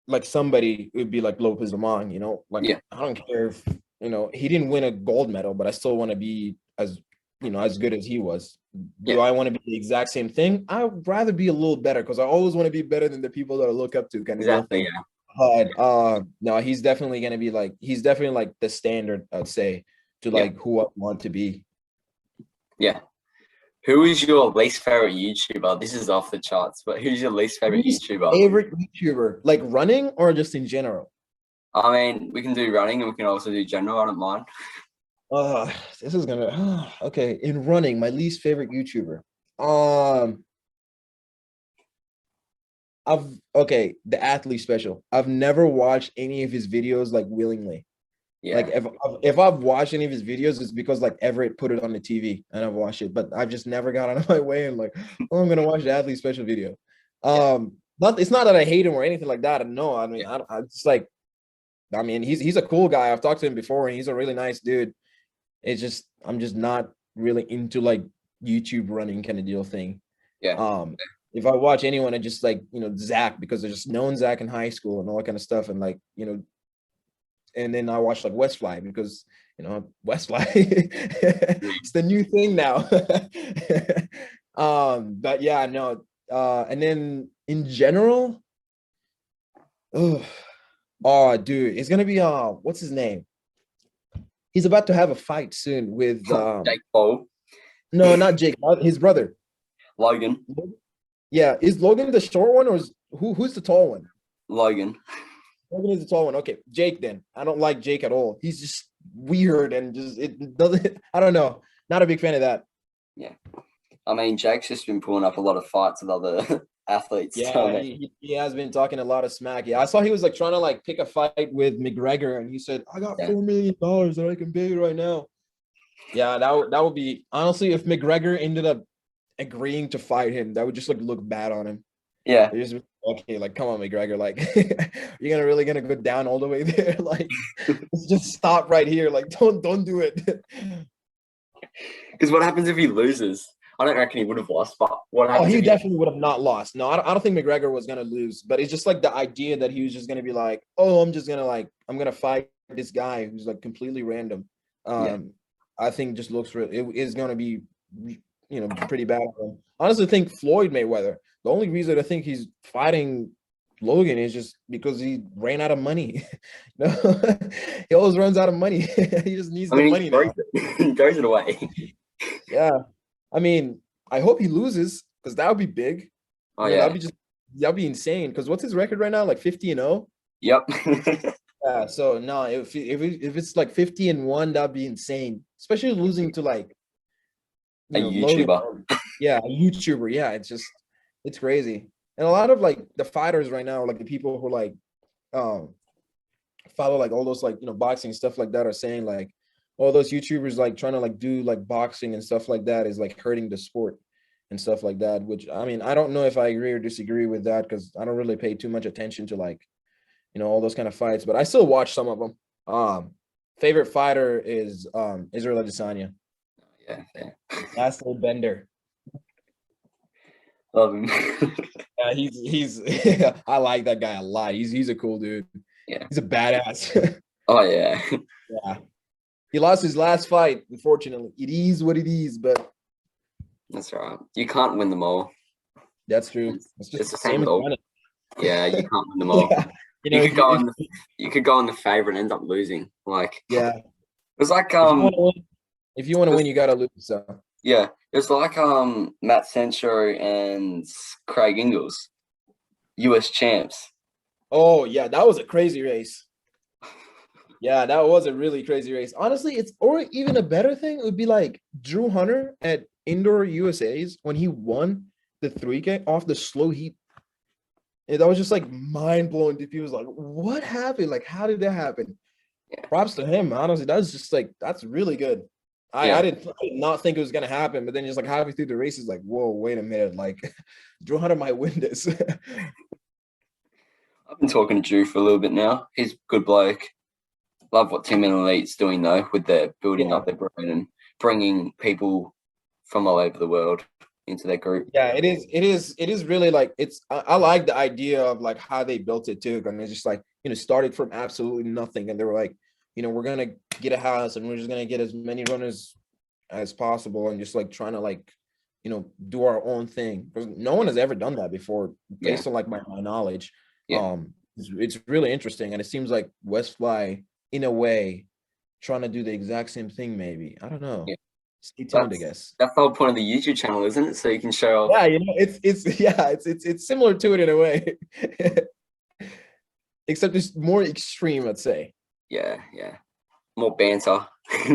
like somebody, it would be like Lopez Lamont, you know, like Yeah. I don't care if, you know, he didn't win a gold medal, but I still want to be as, you know, as good as he was. Do Yeah. I want to be the exact same thing? I'd rather be a little better because I always want to be better than the people that I look up to, kind of deal Exactly. thing. Yeah. But no, he's definitely gonna be like he's definitely like the standard, I'd say, to Yeah. like who I want to be. Yeah. Who is your least favorite YouTuber? This is off the charts, but who's your least favorite Least YouTuber? favorite YouTuber, like running or just in general? I mean, we can do running and we can also do general. I don't mind. Uh, this is gonna okay. In running, my least favorite YouTuber. Um, I've okay, the athlete special. I've never watched any of his videos like willingly. Like Yeah. if I've watched any of his videos, it's because like Everett put it on the TV and I've watched it, but I've just never got out of my way and like, oh, I'm gonna watch the athlete special video. Yeah. Not it's not that I hate him or anything like that. No, I mean, Yeah. I just like, I mean, he's a cool guy. I've talked to him before, and he's a really nice dude. It's just I'm just not really into like YouTube running kind of deal thing. Yeah. If I watch anyone, I just like, you know, Zach, because I just known Zach in high school and all that kind of stuff, and like, you know, and then I watch like Westfly because, you know, Westfly it's the new thing now. But yeah, no. And then in general, dude, it's gonna be what's his name? He's about to have a fight soon with Jake Paul, no, not Jake, his brother. Logan, Yeah, is Logan the short one or who's the tall one? Logan. Logan is the tall one. Okay, Jake then. I don't like Jake at all. He's just weird and just it doesn't I don't know. Not a big fan of that. Yeah, I mean, Jake's just been pulling up a lot of fights with other athletes. Yeah, So, he has been talking a lot of smack. Yeah, I saw he was like trying to like pick a fight with McGregor, and he said, "I got yeah. $4 million that I can pay you right now." Yeah, that would be honestly if McGregor ended up agreeing to fight him, that would just like look bad on him. Yeah, Just, okay, like come on, McGregor, like you're gonna go down all the way there. Like let's just stop right here. Like don't do it. because what happens if he loses? I don't reckon he would have lost, but what Oh, happens he if he? definitely would have not lost. No, I don't think McGregor was gonna lose, but it's just like the idea that he was just gonna be like, oh, I'm gonna fight this guy who's like completely random. Yeah, I think just looks real. It is gonna be, pretty bad for him. Honestly, I think Floyd Mayweather. The only reason I think he's fighting Logan is just because he ran out of money. He always runs out of money. He just needs I the mean, money now. he throws it away. Yeah, I mean, I hope he loses because that would be big. Oh yeah, That'd be insane. Because what's his record right now? Like 50-0. yep. Yeah. So no, if it's like 50-1, that'd be insane. Especially losing to like A Logan. YouTuber. Yeah, a YouTuber. Yeah, it's crazy. And a lot of like the fighters right now, like the people who like um follow like all those like boxing stuff like that are saying like all those YouTubers like trying to like do like boxing and stuff like that is like hurting the sport and stuff like that. Which I mean, I don't know if I agree or disagree with that because I don't really pay too much attention to like all those kind of fights, but I still watch some of them. Favorite fighter is Israel Adesanya. Yeah, yeah. Last little bender. Love him. Yeah, he's I like that guy a lot. He's a cool dude. Yeah. He's a badass. Oh yeah. Yeah. He lost his last fight, unfortunately. It is what it is, but That's right. You can't win them all. that's true. It's just It's the the same same with as all. running. Yeah, you can't win them all. Yeah. You could If go on you could go on the favorite and end up losing. Like yeah. it was like If you want to win, you gotta lose. So yeah, it was like Matt Sancho and Craig Ingles, US champs. oh yeah, that was a crazy race. Yeah, that was a really crazy race. Honestly, it's or even a better thing would be like Drew Hunter at Indoor USA's when he won the 3K off the slow heat. And that was just like mind blowing. He was like, what happened? Like, how did that happen? Yeah. Props to him. Honestly, that's just like that's really good. Yeah. I did not think it was gonna happen, but then just like halfway through the race, is like, whoa, wait a minute, like Drew Hunter might win this. I've been talking to Drew for a little bit now. He's a good bloke. Love what Team Elite's doing though, with their building up their brand and bringing people from all over the world into their group. Yeah, it is really like I like the idea of like how they built it too. And it's just like, started from absolutely nothing. And they were like, we're gonna get a house and we're just gonna get as many runners as possible and just like trying to like, do our own thing. Because no one has ever done that before, based on like my knowledge. Yeah. It's really interesting. And it seems like Westfly, in a way, trying to do the exact same thing, maybe. I don't know. Yeah. Stay tuned, I guess. That's the whole point of the YouTube channel, isn't it? So you can show off. Yeah, it's similar to it in a way. Except it's more extreme, let's say. Yeah. More banter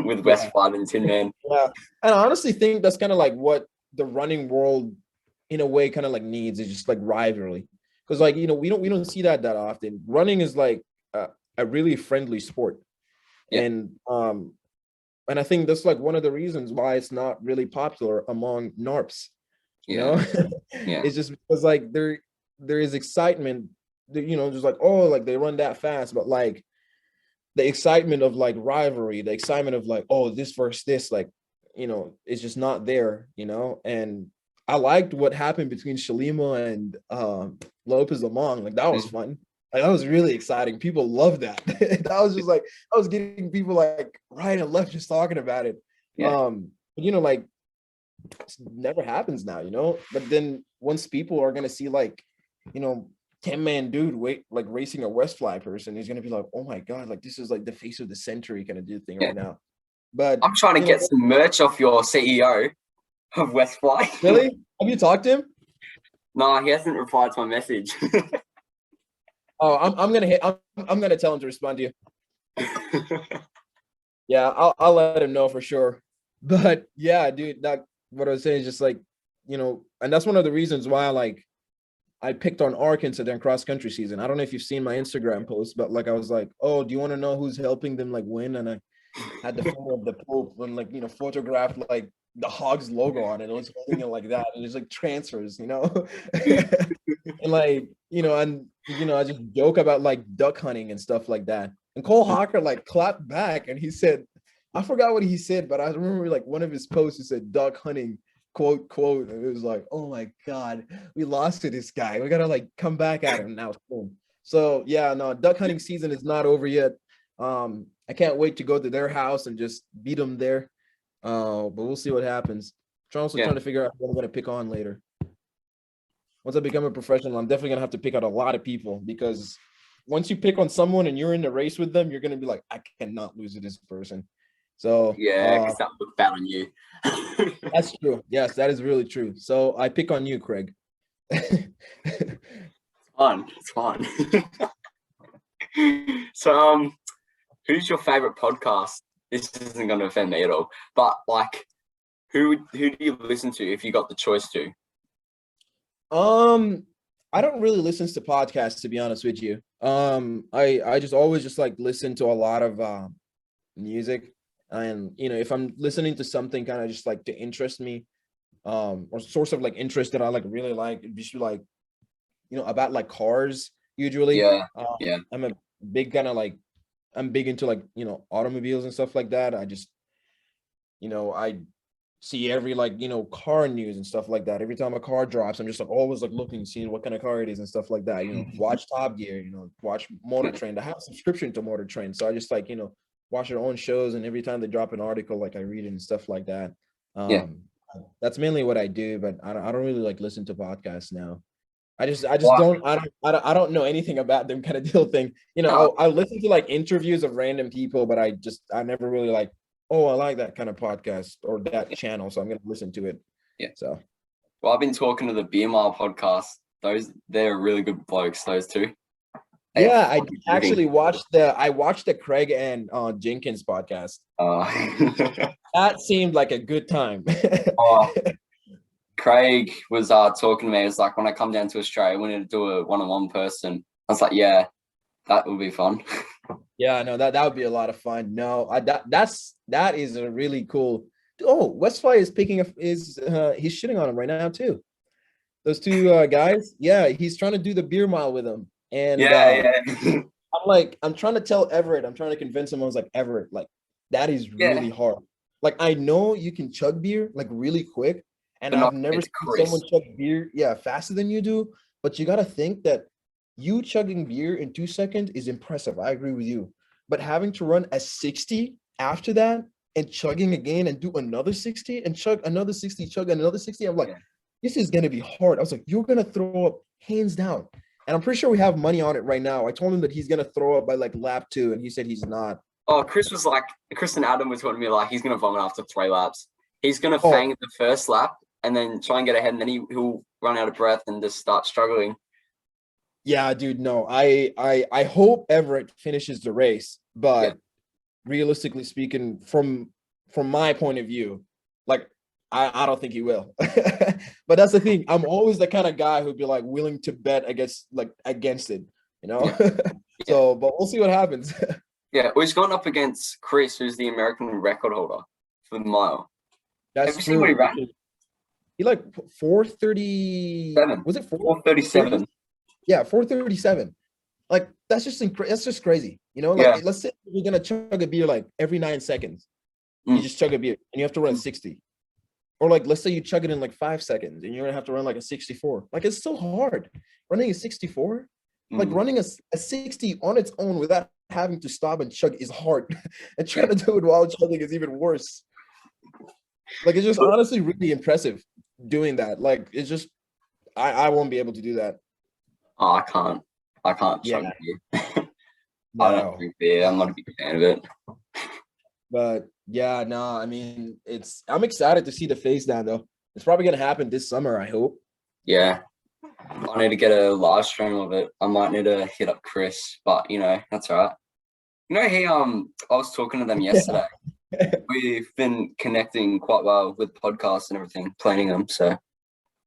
with Westfly and Tin Man. Yeah. And I honestly think that's kind of like what the running world in a way kind of like needs is just like rivalry. Because like, we don't see that often. Running is like a really friendly sport. Yeah. And I think that's like one of the reasons why it's not really popular among NARPs. Yeah. It's just because like there is excitement, just like, oh, like they run that fast, but like the excitement of like rivalry, the excitement of like, oh, this versus this, like, it's just not there, and I liked what happened between Shalima and Lopez Lamont. Like that was fun. Like that was really exciting. People loved that. That was just like I was getting people like right and left just talking about it. Yeah. Like It never happens now, you know. But then once people are gonna see like, you know, 10-man dude wait like racing a Westfly person, he's gonna be like, oh my god, like this is like the face of the century kind of dude thing Yeah. right now. But I'm trying to you know, get some merch off your CEO of Westfly. really, have you talked to him? No, he hasn't replied to my message. Oh, I'm gonna tell him to respond to you. Yeah, I'll let him know for sure. But yeah, dude, that what I was saying is just like, you know, and that's one of the reasons why like I picked on Arkansas during cross country season. I don't know if you've seen my Instagram post, but like I was like, oh, do you want to know who's helping them like win? And I had the photo of the Pope and like, you know, photographed like the Hogs logo on it. It was holding it like that. And it's like transfers, you know. And like, you know, I just joke about like duck hunting and stuff like that. And Cole Hawker like clapped back and he said, I forgot what he said, but I remember like one of his posts he said duck hunting, quote. And it was like, oh my God, we lost to this guy. We gotta like come back at him now. So yeah, no, duck hunting season is not over yet. I can't wait to go to their house and just beat them there. But we'll see what happens. I'm also trying to figure out what I'm gonna pick on later. Once I become a professional, I'm definitely gonna have to pick out a lot of people because once you pick on someone and you're in the race with them, you're gonna be like, I cannot lose to this person. So Yeah, because that would look bad on you. that's true. Yes, that is really true. So I pick on you, Craig. It's fun. It's fun. So, who's your favorite podcast? This isn't going to offend me at all, but like, who do you listen to if you got the choice to? I don't really listen to podcasts to be honest with you. I just always just like listen to a lot of music, and you know, if I'm listening to something kind of just like to interest me, or source of like interest that I like really like, it'd be like, you know, about like cars usually. Yeah, yeah, I'm a big kind of like I'm big into like, you know, automobiles and stuff like that. I just, you know, I see every like, you know, car news and stuff like that. Every time a car drops, I'm just like always like looking, seeing what kind of car it is and stuff like that. You know, watch Top Gear, you know, watch Motor Trend. I have a subscription to Motor Trend. So I just like, you know, watch their own shows, and every time they drop an article, like I read it and stuff like that. yeah. That's mainly what I do, but I don't really like listen to podcasts now. I just Well, I don't know anything about them kind of deal thing. You know, I listen to like interviews of random people, but I never really like, oh, I like that kind of podcast or that channel, so I'm gonna listen to it. yeah. So Well, I've been talking to the Beer Mile podcast. They're really good blokes. Those two. yeah, I actually watched the Craig and Jenkins podcast. That seemed like a good time. Oh, Craig was talking to me. It was like, when I come down to Australia, we need to do a one-on-one person. I was like, yeah, that would be fun. Yeah, no, that would be a lot of fun. No, that is a really cool. Oh, Westfly is picking up he's shitting on him right now too. Those two guys, yeah, he's trying to do the beer mile with them, and Yeah. I'm trying to tell Everett, I'm trying to convince him. I was like, Everett, like that is Yeah. really hard. Like I know you can chug beer like really quick, and But I've not never it's seen Chris. someone chug beer, yeah, faster than you do. But you got to think that you chugging beer in 2 seconds is impressive. I agree with you. But having to run a 60 after that and chugging again and do another 60 and chug another 60, chug another 60, I'm like, Yeah. this is going to be hard. I was like, you're going to throw up hands down. And I'm pretty sure we have money on it right now. I told him that he's going to throw up by like lap 2, and he said he's not. Oh, Chris and Adam were telling me like he's gonna vomit after 3 laps. He's gonna Oh, fang the first lap and then try and get ahead, and then he'll run out of breath and just start struggling. yeah, dude, no. I hope Everett finishes the race, but realistically speaking, from my point of view, like I don't think he will. But that's the thing. I'm always the kind of guy who'd be like willing to bet against it, you know. Yeah. So, but we'll see what happens. Yeah, well, he's gone up against Chris, who's the American record holder for the mile. Have That's you seen what he true. ran? He like 430. Was it 4:37. Yeah, 437. Like that's just crazy. You know, like Yeah. let's say you're gonna chug a beer like every 9 seconds. Mm. You just chug a beer and you have to run 60. Or like let's say you chug it in like 5 seconds and you're gonna have to run like a 64. Like it's so hard. Running a 64, like running a 60 on its own without having to stop and chug is hard. And trying to do it while chugging is even worse. Like it's just honestly really impressive doing that. Like it's just I won't be able to do that. Oh, I can't Yeah, chug beer. I don't no. drink beer. I'm not a big fan of it. But yeah, no, I mean I'm excited to see the face down though. It's probably gonna happen this summer, I hope. Yeah, I need to get a live stream of it. I might need to hit up Chris, but that's all right. I was talking to them yesterday. We've been connecting quite well with podcasts and everything, planning them. So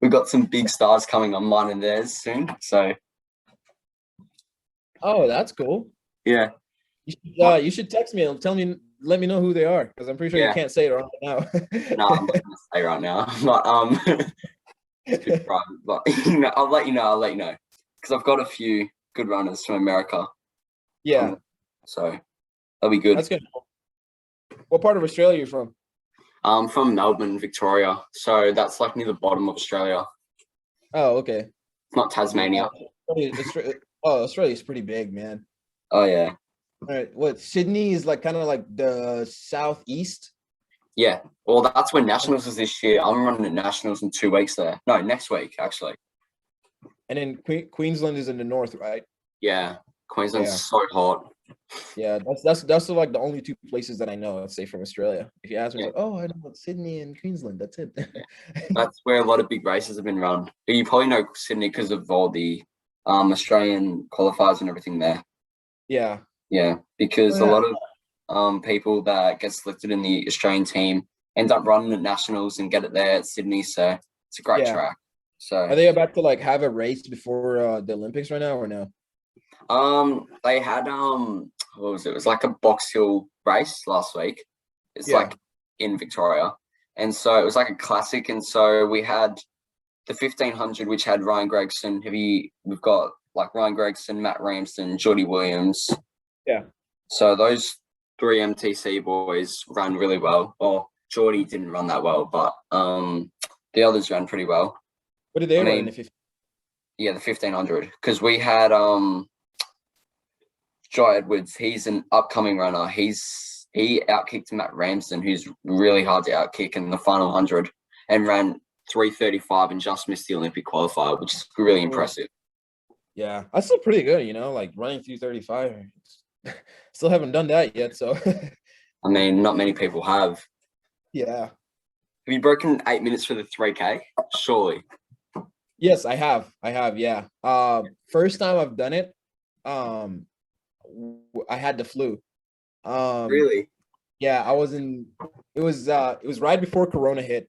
we've got some big stars coming on mine and theirs soon. So Oh, that's cool. yeah, You should text me and let me know who they are because I'm pretty sure you yeah. can't say it right now. No, I'm not gonna say right now, but it's a bit private. But I'll let you know. I'll let you know because I've got a few good runners from America. Yeah, So that'll be good. that's good. What part of Australia are you from? I'm from Melbourne, Victoria. So that's like near the bottom of Australia. Oh, okay. It's not Tasmania. Oh, Australia's pretty big, man. Oh yeah. All right, what Sydney is like kind of like the southeast. Yeah. Well, that's when Nationals is this year. I'm running at Nationals in 2 weeks there. No, next week, actually. And then Queensland is in the north, right? Yeah. Queensland's Yeah. so hot. Yeah, that's like the only two places that I know, let's say from Australia. If you ask me, it's like, oh, I know Sydney and Queensland. That's it. That's where a lot of big races have been run. You probably know Sydney because of all the Australian qualifiers and everything there. Yeah. Yeah, because Oh, a yeah. lot of people that get selected in the Australian team end up running at Nationals and get it there at Sydney. So it's a great Yeah. track. So Are they about to like have a race before the Olympics right now or no? they had what was it? It was like a Box Hill race last week. It's Yeah. like in Victoria, and so it was like a classic. And so we had the 1500, which had Ryan Gregson. We've got like Ryan Gregson, Matt Ramsden, Geordie Williams. Yeah. So those three MTC boys ran really well. Or Geordie didn't run that well, but the others ran pretty well. What did they I run in mean, the 50? yeah, the 1500 because we had Jai Edwards. He's an upcoming runner. He outkicked Matt Ramsden, who's really hard to outkick in the final 100, and ran 3:35 and just missed the Olympic qualifier, which is really impressive. Yeah, that's still pretty good, like running through 35. Still haven't done that yet, so I mean, not many people have. yeah. Have you broken 8 minutes for the 3K? Surely. Yes, I have, yeah. First time I've done it, I had the flu. Really? Yeah, it was right before Corona hit.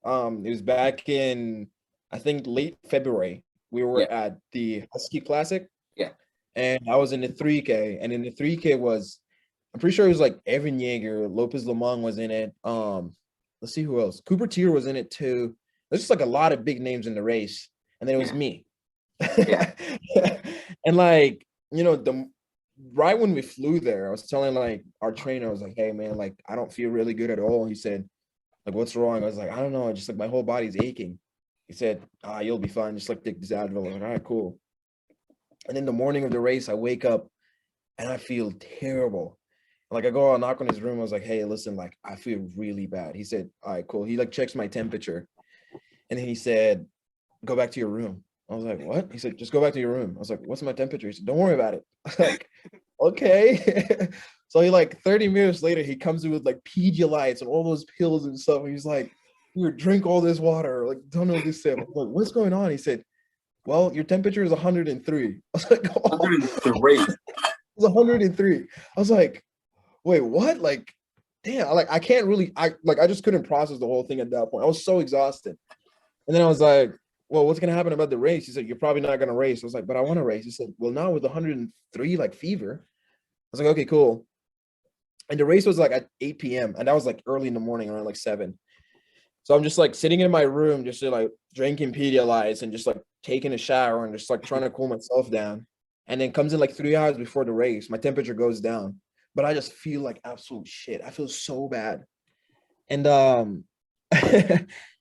It was back in, I think, late February. We were at the Husky Classic. Yeah. And I was in the 3K. And in the 3K I'm pretty sure it was like Evan Yeager, Lopez Lamont was in it. Let's see who else. Cooper Tier was in it too. There's just like a lot of big names in the race. And then it was me. Yeah. And like, right when we flew there, I was telling like our trainer, I was like, hey man, like I don't feel really good at all. He said, like, what's wrong? I was like, I don't know. I just like my whole body's aching. He said, you'll be fine. Just like take this Advil. I was like, all right, cool. And then the morning of the race, I wake up and I feel terrible. Like I go out, knock on his room. I was like, hey, listen, like I feel really bad. He said, all right, cool. He like checks my temperature. And then he said, go back to your room. I was like, what? He said, just go back to your room. I was like, what's my temperature? He said, don't worry about it. I was like, okay. So he like 30 minutes later, he comes in with like Pedialytes and all those pills and stuff. And he's like, you drink all this water. Like, don't know this stuff. I'm like, what's going on? He said, well, your temperature is 103. I was like, oh. 103. It was 103. I was like, wait, what? Like, damn, like I can't really, I just couldn't process the whole thing at that point. I was so exhausted. And then I was like, well, what's gonna happen about the race? He said, you're probably not gonna race. I was like, but I want to race. He said, well, now with 103 like fever. I was like, okay, cool. And the race was like at 8 p.m. and that was like early in the morning, around like 7. So I'm just like sitting in my room, just like drinking Pedialytes and just like taking a shower and just like trying to cool myself down. And then comes in like 3 hours before the race, my temperature goes down, but I just feel like absolute shit. I feel so bad. And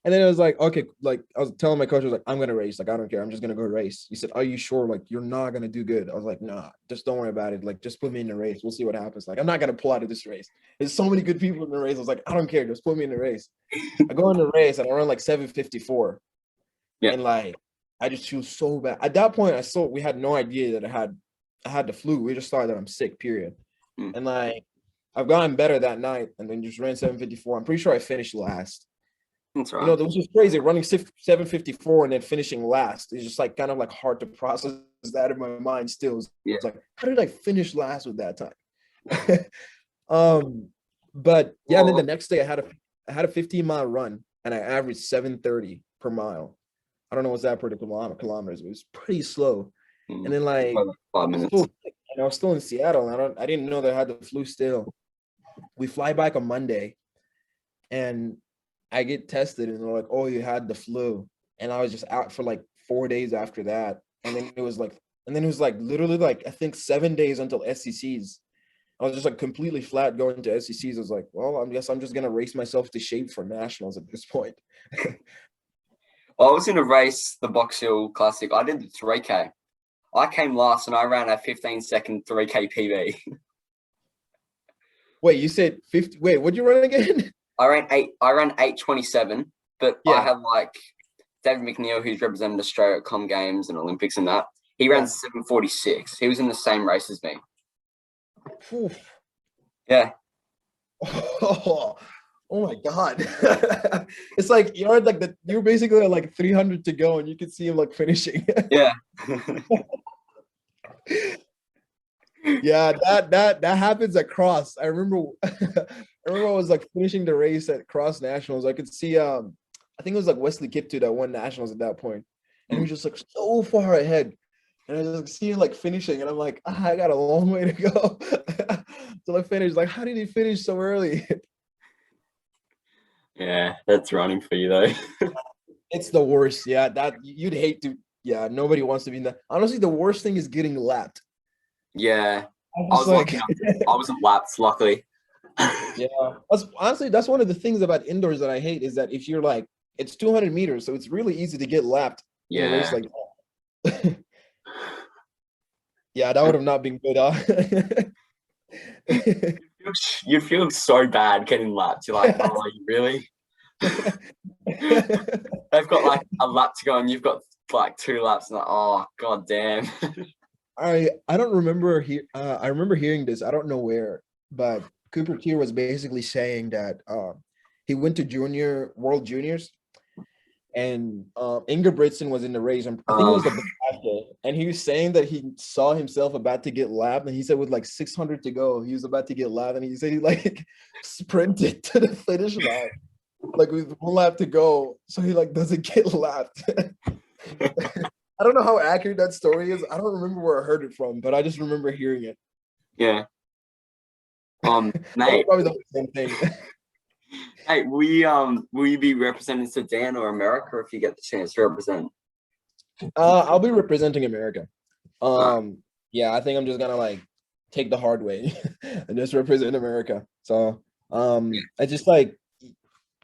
And then it was like, okay, like I was telling my coach, I was like, I'm gonna race. Like, I don't care. I'm just gonna go race. He said, are you sure? Like, you're not gonna do good. I was like, nah, just don't worry about it. Like, just put me in the race. We'll see what happens. Like, I'm not gonna pull out of this race. There's so many good people in the race. I was like, I don't care. Just put me in the race. I go in the race and I run like 7:54. Yeah. And like I just feel so bad. At that point, we had no idea that I had the flu. We just thought that I'm sick, period. Mm. And like I've gotten better that night and then just ran 7:54. I'm pretty sure I finished last. That's right. You know, that was just crazy running 7:54 and then finishing last. It's just like kind of like hard to process that in my mind still. It's like, how did I finish last with that time? But yeah, and then the next day I had a 15-mile run and I averaged 7:30 per mile. I don't know what's that per kilometers, but it was pretty slow. And then like 5 minutes. I was still in Seattle and I didn't know that I had the flu still. We fly back on Monday and I get tested and they're like, oh, you had the flu. And I was just out for like 4 days after that. And then it was like literally like I think 7 days until SECs. I was just like completely flat going to SECs. I was like, well, I guess I'm just gonna race myself to shape for nationals at this point. I was in a race, the Box Hill Classic. I did the 3K. I came last and I ran a 15-second 3K PB. Wait, you said 50? Wait, what'd you run again? I ran 8:27, but Yeah. I had like David McNeil, who's represented Australia at Com Games and Olympics and that. He ran 7:46. He was in the same race as me. Oof. Yeah. Oh my God. It's like you're basically at like 300 to go and you can see him like finishing. Yeah. Yeah, that happens at Cross. I remember I was like finishing the race at Cross Nationals. I could see I think it was like Wesley Kiptoo that won nationals at that point. And he was just like so far ahead. And I just see him like finishing, and I'm like, I got a long way to go. Till I finished. Like, how did he finish so early? Yeah, that's running for you though. It's the worst. Yeah, that you'd hate to. Yeah, nobody wants to be in that. Honestly, the worst thing is getting lapped. Yeah. I was like, I wasn't lapped, luckily. yeah, that's one of the things about indoors that I hate is that if you're like, it's 200 meters, so it's really easy to get lapped in a race like that. Yeah, that would have not been good. You'd feel so bad getting lapped. You're like, oh, really? They've got like a lap to go and you've got like 2 laps and like, oh, god damn. I don't remember I remember hearing this. I don't know where, but Cooper Tier was basically saying that he went to World Juniors, and Ingebrigtsen was in the race. I think it was the Bukake, and he was saying that he saw himself about to get lapped, and he said with like 600 to go, he was about to get lapped, and he said he like sprinted to the finish line, like with 1 lap to go, so he like doesn't get lapped. I don't know how accurate that story is. I don't remember where I heard it from, but I just remember hearing it. Yeah. Mate, probably the same thing. Hey, will you be representing Sudan or America if you get the chance to represent? I'll be representing America. Yeah, I think I'm just gonna like take the hard way and just represent America. So I just like,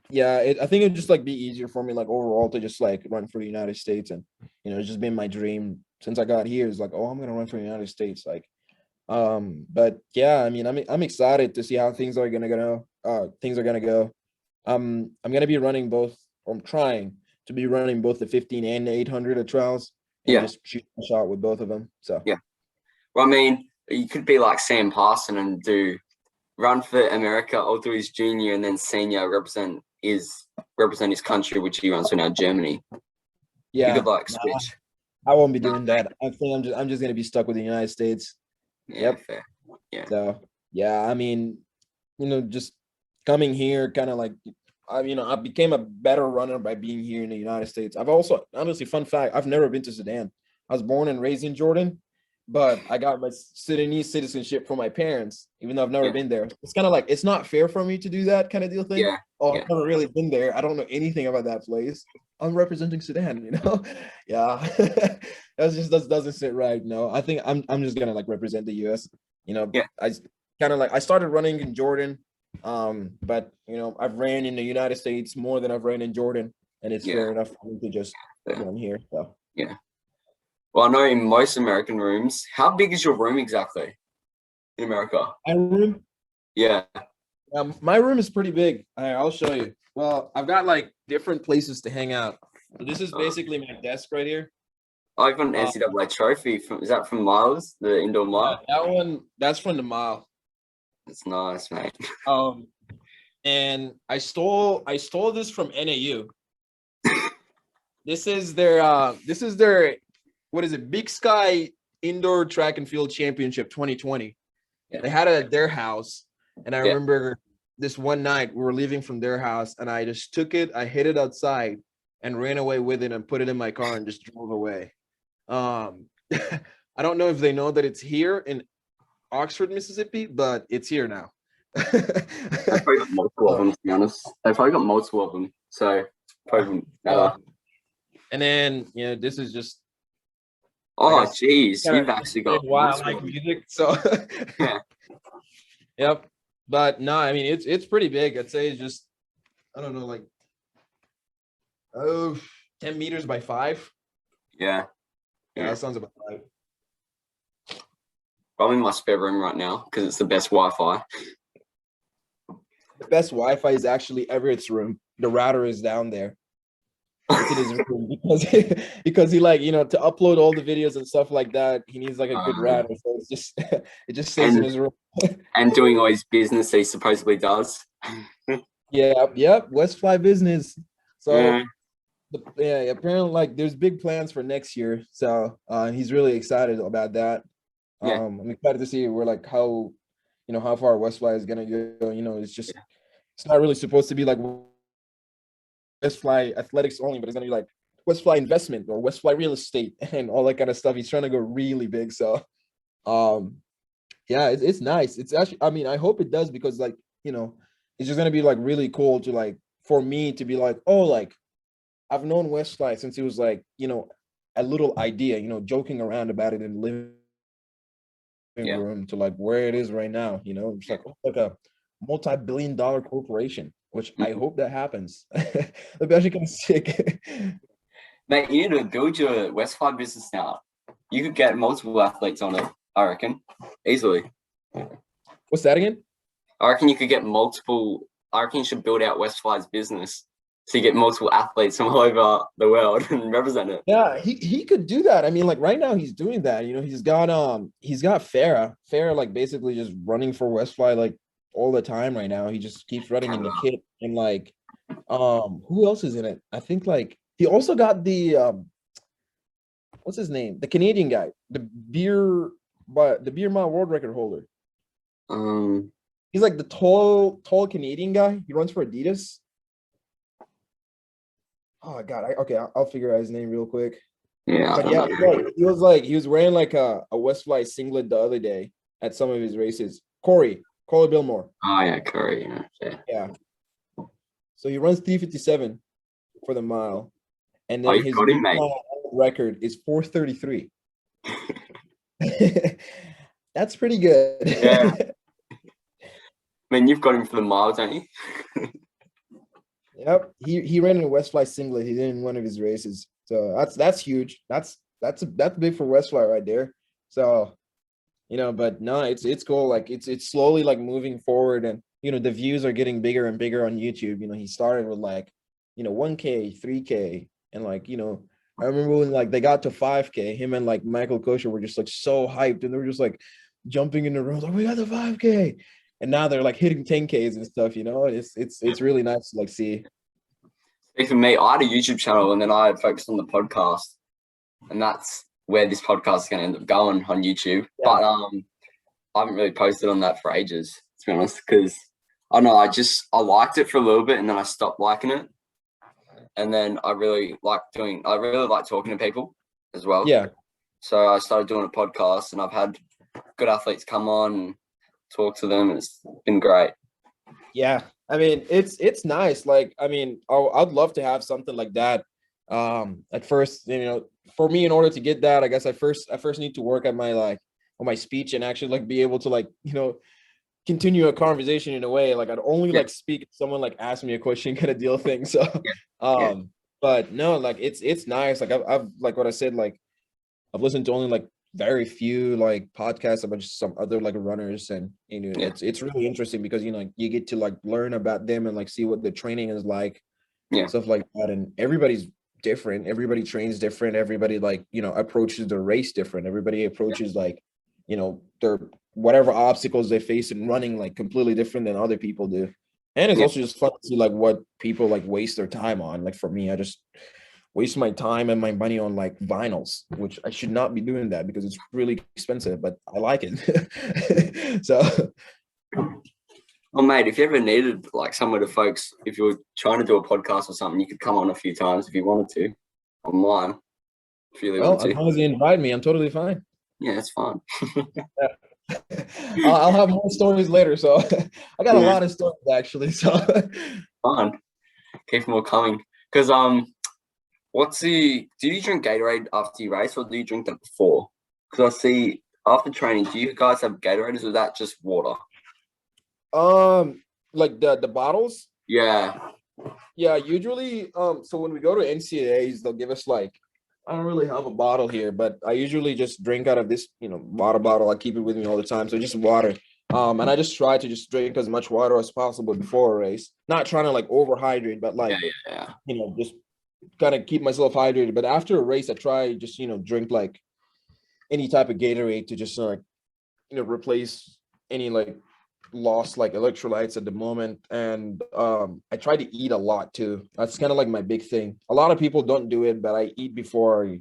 yeah, I think it'd just like be easier for me like overall to just like run for the United States, and it's just been my dream since I got here. It's like, oh, I'm gonna run for the United States, like. But yeah, I mean, I'm excited to see how things are gonna go. I'm gonna be running both. Or I'm trying to be running both the 15 and the 800 at trials, and just shoot a shot with both of them. So yeah. Well, I mean, you could be like Sam Parson and run for America all through his junior and then senior represent his country, which he runs for now, Germany. Yeah, you could like switch. I won't be doing that. I think I'm just gonna be stuck with the United States. Yeah, fair. Yeah. So yeah, I mean, just coming here, kind of like, I became a better runner by being here in the United States. I've also, honestly, fun fact, I've never been to Sudan. I was born and raised in Jordan, but I got my Sudanese citizenship from my parents, even though I've never been there. It's kind of like, it's not fair for me to do that kind of deal thing. Yeah. I've never really been there. I don't know anything about that place. I'm representing Sudan, Yeah. That doesn't sit right. No, I think I'm just gonna like represent the US. I kind of like, I started running in Jordan But I've ran in the United States more than I've ran in Jordan, and it's Yeah. fair enough for me to just run here. So Yeah. Well, I know in most American rooms, how big is your room exactly in America? my room, Yeah. my room is pretty big. I'll show you. Well, I've got like different places to hang out. So this is basically my desk right here. I've got an Uh, NCAA trophy is that from Miles, the indoor yeah, mile? that's from the mile. It's nice, mate. Um, and I stole this from NAU. This is their what is it? Big Sky Indoor Track and Field Championship 2020. Yeah. They had it at their house, and I Yeah. remember this one night we were leaving from their house, and I just took it, I hid it outside, and ran away with it and put it in my car and just drove away. I don't know if they know that it's here in Oxford, Mississippi, but it's here now. They've probably got multiple of them, to be honest. They've probably got multiple of them. So probably wouldn't matter. And then this is just Oh, guess geez, kind you've of actually got why I multiple like of them. music. So Yeah. yep. But no, I mean it's pretty big. I'd say it's just I don't know, like 10 meters by 5. Yeah. Yeah, Yeah. that sounds about right. I'm in my spare room right now because it's the best Wi-Fi. The best Wi-Fi is actually Everett's room. The router is down there. It's in his room because he like to upload all the videos and stuff like that. He needs like a good router, so it's just it just stays in and his room. and doing all his business he supposedly does. Yep. West Fly business. Yeah. So yeah, apparently like there's big plans for next year. So he's really excited about that. Yeah. I'm excited to see where like how far West Fly is gonna go. It's not really supposed to be like West Fly athletics only, but it's gonna be like West Fly investment or West Fly real estate and all that kind of stuff. He's trying to go really big. So um yeah, it's nice. It's actually, I mean, I hope it does because like, it's just gonna be like really cool to like for me to be like, oh, like I've known West Fly since it was like, a little idea, joking around about it in the living Yeah. room to like where it is right now, it's like a multi-billion-dollar corporation, which I hope that happens. That'd be actually kind of sick. Mate, you need to build your West 5 business now. You could get multiple athletes on it, I reckon. Easily. What's that again? I reckon you could get multiple. I reckon you should build out West 5's business so you get multiple athletes from all over the world and represent it. Yeah, he could do that. I mean, like right now he's doing that. He's got Farah like basically just running for Westfly like all the time right now. He just keeps running in the kit and like who else is in it? I think like he also got the what's his name? The Canadian guy, the beer mile world record holder. Um, He's like the tall Canadian guy. He runs for Adidas. Oh God, I'll figure out his name real quick. yeah, I But don't yeah, know. he was wearing like a Westfly singlet the other day at some of his races. Corey Billmore. Oh yeah, Curry. Yeah. Yeah. So he runs 3:57 for the mile, and Oh, then you've his got him, beer mate. mile record is 4:33. That's pretty good. Yeah. I mean, you've got him for the mile, don't you? Yep. He ran in a Westfly singlet. He did in one of his races. So that's huge. That's big for Westfly right there. So but no, it's cool. Like it's slowly like moving forward, and the views are getting bigger and bigger on YouTube. He started with like 1K, 3K, and like I remember when like they got to 5K, him and like Michael Kosher were just like so hyped, and they were just like jumping in the room like we got the 5K, and now they're like hitting 10Ks and stuff. It's really nice to like see. See, for me, I had a YouTube channel and then I focused on the podcast, and that's where this podcast is going to end up going on YouTube. Yeah. But I haven't really posted on that for ages, to be honest, because I don't know, I liked it for a little bit and then I stopped liking it. And then I really like talking to people as well. Yeah. So I started doing a podcast and I've had good athletes come on and talk to them, and it's been great. Yeah, I mean it's nice. Like I mean, I'd love to have something like that. At first, for me, in order to get that, I guess I first need to work at my like on my speech and actually like be able to like continue a conversation in a way. Like I'd only Yeah. like speak if someone like asked me a question kind of deal thing. So Yeah. Yeah. um but no, like it's nice. Like I've like what I said, like I've listened to only like very few like podcasts about just some other like runners, and you know Yeah. it's really interesting because you know you get to like learn about them and like see what the training is like, Yeah. stuff like that. And everybody's different. Everybody trains different. Everybody like, you know, approaches the race different. Everybody approaches like, you know, their whatever obstacles they face in running like completely different than other people do. And it's Yeah. also just fun to see like what people like waste their time on. Like for me, I just waste my time and my money on like vinyls, which I should not be doing that because it's really expensive, but I like it. So Well, mate, if you ever needed like somewhere to focus, if you were trying to do a podcast or something, you could come on a few times if you wanted to, online, if you really well, wanted as to. long as you invite me, I'm totally fine. Yeah, it's fun. I'll have more stories later. So I got a Yeah, lot of stories actually. So fun. Keep them all coming. Because do you drink Gatorade after you race, or do you drink that before? Because I see after training, do you guys have Gatorade, or is that just water? like the bottles, Yeah. yeah, usually so when we go to NCAAs, they'll give us like, I don't really have a bottle here, but I usually just drink out of this, you know, water bottle. I keep it with me all the time. So just water. And I just try to just drink as much water as possible before a race. Not trying to like overhydrate, but Yeah. like, Yeah. Yeah. you know, just kind of keep myself hydrated. But after a race, I try just, you know, drink like any type of Gatorade to just like, you know, replace any like lost like electrolytes at the moment. And I try to eat a lot too. That's kind of like my big thing. A lot of people don't do it, but I eat before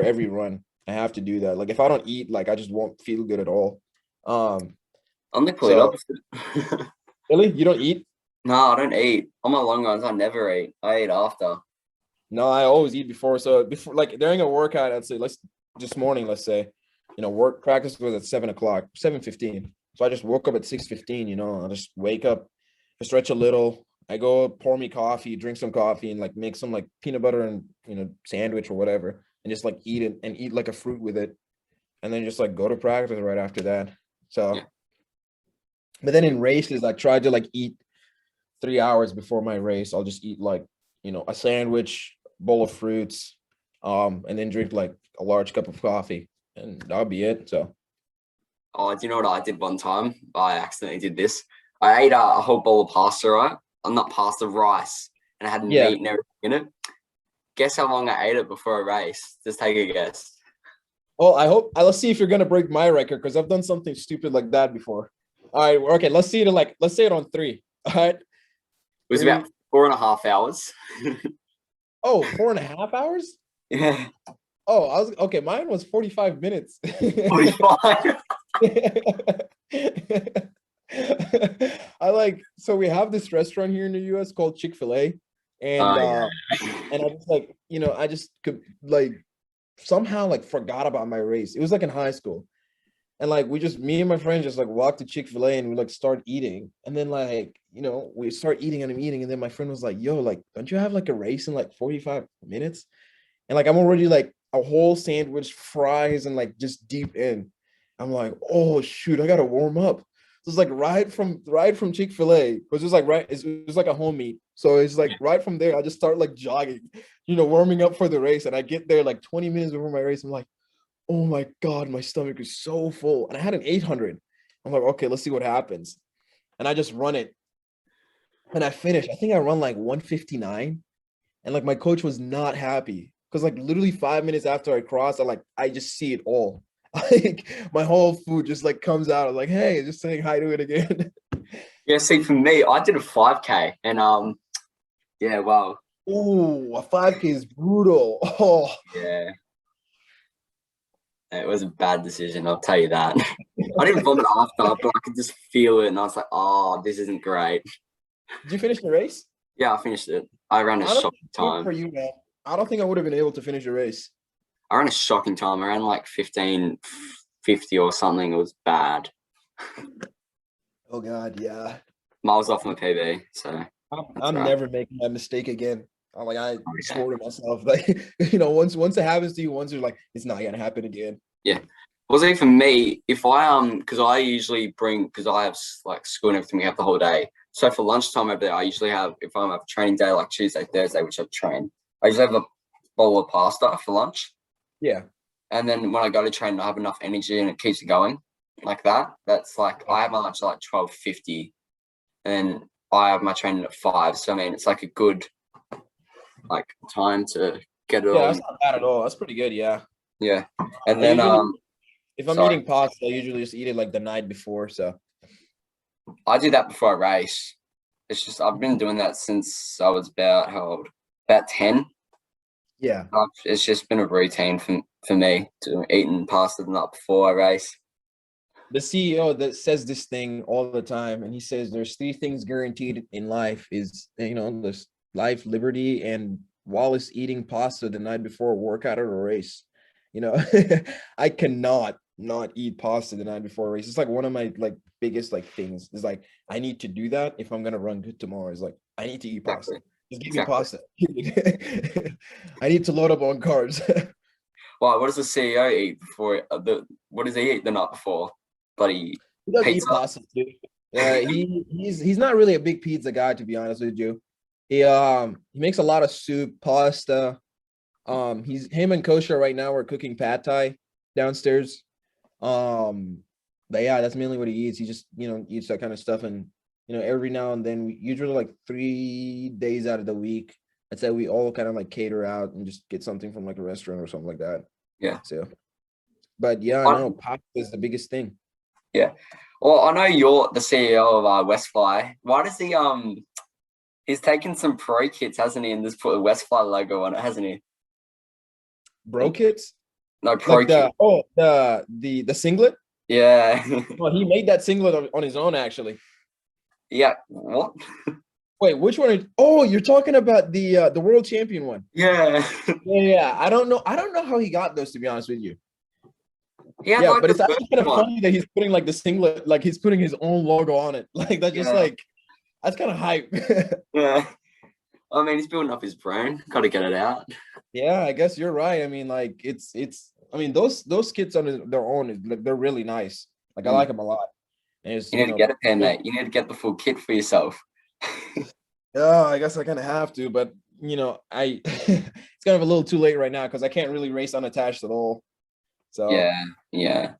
every run. I have to do that. Like if I don't eat, like I just won't feel good at all. um I'm the complete so opposite. really, you don't eat? No, I don't eat. On my long runs, I never eat. I eat after. No, I always eat before. So before, like during a workout, I'd say let's this morning, let's say, you know, work practice was at 7 o'clock, 7:15. So I just woke up at 6:15, you know, I just wake up, I stretch a little, I go pour me coffee, drink some coffee, and like make some like peanut butter and you know, sandwich or whatever, and just like eat it and eat like a fruit with it, and then just like go to practice right after that. Yeah. So but then in races, I try to like eat 3 hours before my race. I'll just eat like, you know, a sandwich, bowl of fruits, and then drink like a large cup of coffee, and that'll be it. So Oh, do you know what I did one time? I accidentally did this. I ate a whole bowl of pasta, right? I'm not pasta, rice, and I had yeah. meat and everything in it. Guess how long I ate it before a race? Just take a guess. Well, I hope let's see if you're gonna break my record because I've done something stupid like that before. All right, okay, let's say it on three. All right, It was three. about 4.5 hours. Oh, 4.5 hours. Yeah, Oh, I was okay. Mine was 45 minutes. 45. I like, so we have this restaurant here in the US called Chick-fil-A, and Yeah. and I just like, you know, I just could like somehow like forgot about my race. It was like in high school. And like we just me and my friends just like walked to Chick-fil-A and we like start eating. And then like, you know, we start eating and I'm eating. And then my friend was like, yo, like, don't you have like a race in like 45 minutes? And like I'm already like a whole sandwich, fries, and like just deep in. I'm like, oh shoot, I gotta warm up. So it's like right from Chick-fil-A, because it's like it's like a home meet. So it's like right from there, I just start like jogging, you know, warming up for the race. And I get there like 20 minutes before my race. I'm like, oh my God, my stomach is so full. And I had an 800. I'm like, okay, let's see what happens. And I just run it. And I finished. I think I run like 159. And like my coach was not happy because like literally 5 minutes after I crossed, I just see it all. Like my whole food just like comes out. I'm like, hey, just saying hi to it again. Yeah, see, for me, I did a 5K, and yeah, well, Oh, a 5K is brutal. Oh, yeah, it was a bad decision. I'll tell you that. I didn't vomit after, but I could just feel it, and I was like, oh, this isn't great. did you finish the race? Yeah, I finished it. I ran a I don't shocking good for time. you, man. I don't think I would have been able to finish the race. I ran a shocking time. I ran like 15:50 or something. It was bad. Oh God, yeah. Miles off my PB, so that's I'm right. never making that mistake again. I Okay. swore to myself, like, you know, once it happens to you, once you're like, it's not gonna happen again. Yeah. Well, see, for me, if because I usually bring, because I have like school and everything, we have the whole day. So for lunchtime over there, I usually have, if I'm a training day like Tuesday, Thursday, which I train, I usually have a bowl of pasta for lunch. Yeah. And then when I go to train, I have enough energy and it keeps it going like that. That's like, I have my lunch at like 12:50 and I have my training at 5. So, I mean, it's like a good like time to get it Yeah, all. that's not bad at all. That's pretty good. Yeah. Yeah. And I then, usually, if I'm sorry. eating pasta, I usually just eat it like the night before. So I do that before I race. It's just I've been doing that since I was about how old? About 10. yeah. It's just been a routine for me to eating pasta the night before I race. The CEO that says this thing all the time, and he says there's 3 things guaranteed in life is, this life, liberty, and Wallace eating pasta the night before a workout or a race. I cannot not eat pasta the night before a race. It's like one of my like biggest like things. It's like I need to do that if I'm gonna run good tomorrow. It's like I need to eat pasta. Just give me pasta. I need to load up on carbs. Well, what does the CEO eat before what does he eat the night before? Bloody He does pizza? eat pasta too. He's not really a big pizza guy, to be honest with you. He makes a lot of soup, pasta. Him and Kosher right now are cooking pad thai downstairs. But yeah, that's mainly what he eats. He just eats that kind of stuff, and every now and then, usually like 3 days out of the week, I'd say we all kind of like cater out and just get something from like a restaurant or something like that. Yeah. So, but yeah, I know pasta is the biggest thing. Yeah. Well, I know you're the CEO of Westfly. Why does he's taken some pro kits, hasn't he, and just put the Westfly logo on it, hasn't he? Bro kits? No, pro Like kit. the singlet? Yeah. Well, he made that singlet on his own, actually. Yeah. What? Wait, which one? Oh, you're talking about the world champion one. Yeah. Yeah. I don't know how he got those, to be honest with you. Yeah, Yeah, like but it's the actually kind of first one. funny that he's putting like the singlet, like he's putting his own logo on it. Like that's just Yeah. like that's kind of hype. Yeah. I mean, he's building up his brand. Got to get it out. Yeah, I guess you're right. I mean, like it's. I mean, those kits on their own, they're really nice. Like I like them a lot. And it's You need to get a pen, mate. You need to get the full kit for yourself. Yeah, I guess I kind of have to, but I it's kind of a little too late right now because I can't really race unattached at all. So Yeah.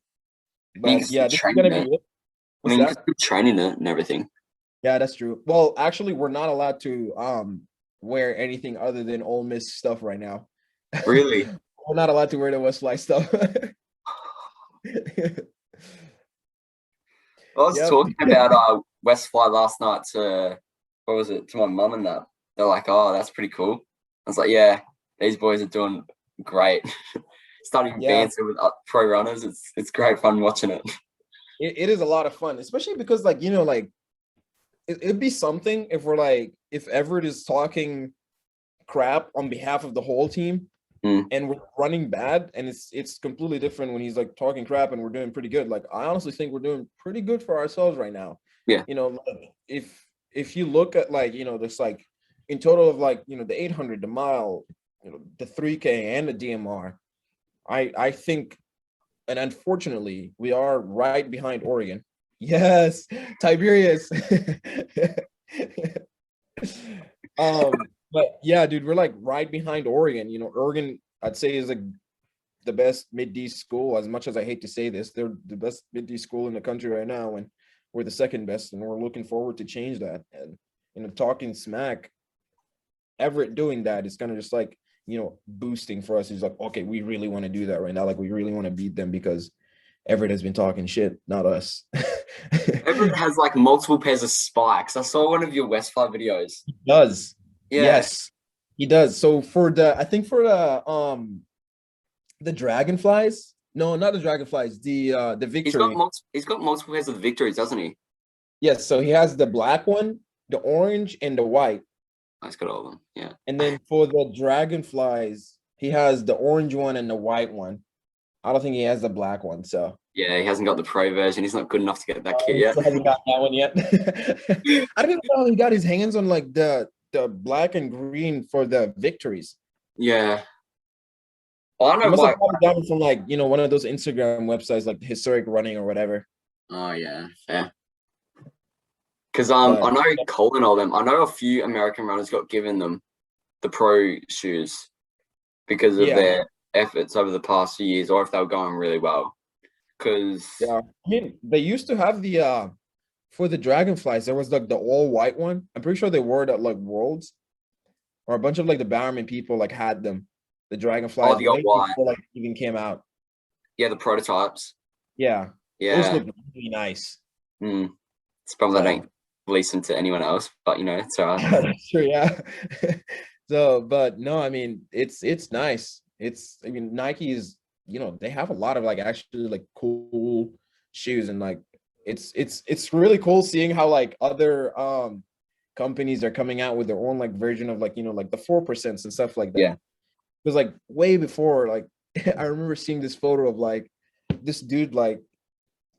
but yeah, this is gonna be it. I mean, you can still training it and everything. Yeah, that's true. Well, actually, we're not allowed to wear anything other than Ole Miss stuff right now. Really? We're not allowed to wear the Westfly stuff. I was talking about Westfly last night to my mum and that. They're like, "Oh, that's pretty cool." I was like, "Yeah, these boys are doing great." Starting dancing with pro runners, it's great fun watching it. It is a lot of fun, especially because it'd be something if Everett is talking crap on behalf of the whole team and we're running bad, and it's completely different when he's like talking crap and we're doing pretty good. Like I honestly think we're doing pretty good for ourselves right now. Yeah. If you look at this in total of the 800, the mile, the 3K and the DMR, I think, and unfortunately we are right behind Oregon. Yes, Tiberius. But yeah, dude, we're like right behind Oregon. Oregon, I'd say, is like the best mid-D school. As much as I hate to say this, they're the best mid-D school in the country right now, and we're the second best, and we're looking forward to change that. And talking smack, Everett doing that is kind of just like boosting for us. He's like, okay, we really want to do that right now. Like we really want to beat them because Everett has been talking shit, not us. Everett has like multiple pairs of spikes. I saw one of your Westfly videos. He does. Yeah. Yes, he does. So for the dragonflies, no, not the dragonflies, the victory. He's got multiple pairs of victories, doesn't he? Yes, so he has the black one, the orange, and the white. He's got all of them. Yeah. And then for the dragonflies, he has the orange one and the white one. I don't think he has the black one. So yeah, he hasn't got the pro version. He's not good enough to get that kit yet. He hasn't got that one yet. I don't even know how he got his hands on like the black and green for the victories. Yeah. I He know must have why. probably gotten from like, one of those Instagram websites like Historic Running or whatever. Oh yeah, fair. Because But I know Colin all them. I know a few American runners got given them the pro shoes because of yeah, their efforts over the past few years, or if they were going really well. Because yeah. I mean, they used to have the for the dragonflies, there was like the all white one. I'm pretty sure they wore it at like Worlds, or a bunch of like the Bowerman people like had them, the oh, dragonflies the old way white, before like even came out. yeah, the prototypes, Yeah, those yeah. look really nice. Mm. It's probably they So don't release them to anyone else, but it's alright. that's true, yeah. So, but no, I mean, it's nice. I mean, Nike is, they have a lot of like actually like cool shoes, and like it's really cool seeing how like other companies are coming out with their own like version of like like the 4% and stuff like Yeah. that. Because like way before, like I remember seeing this photo of like this dude, like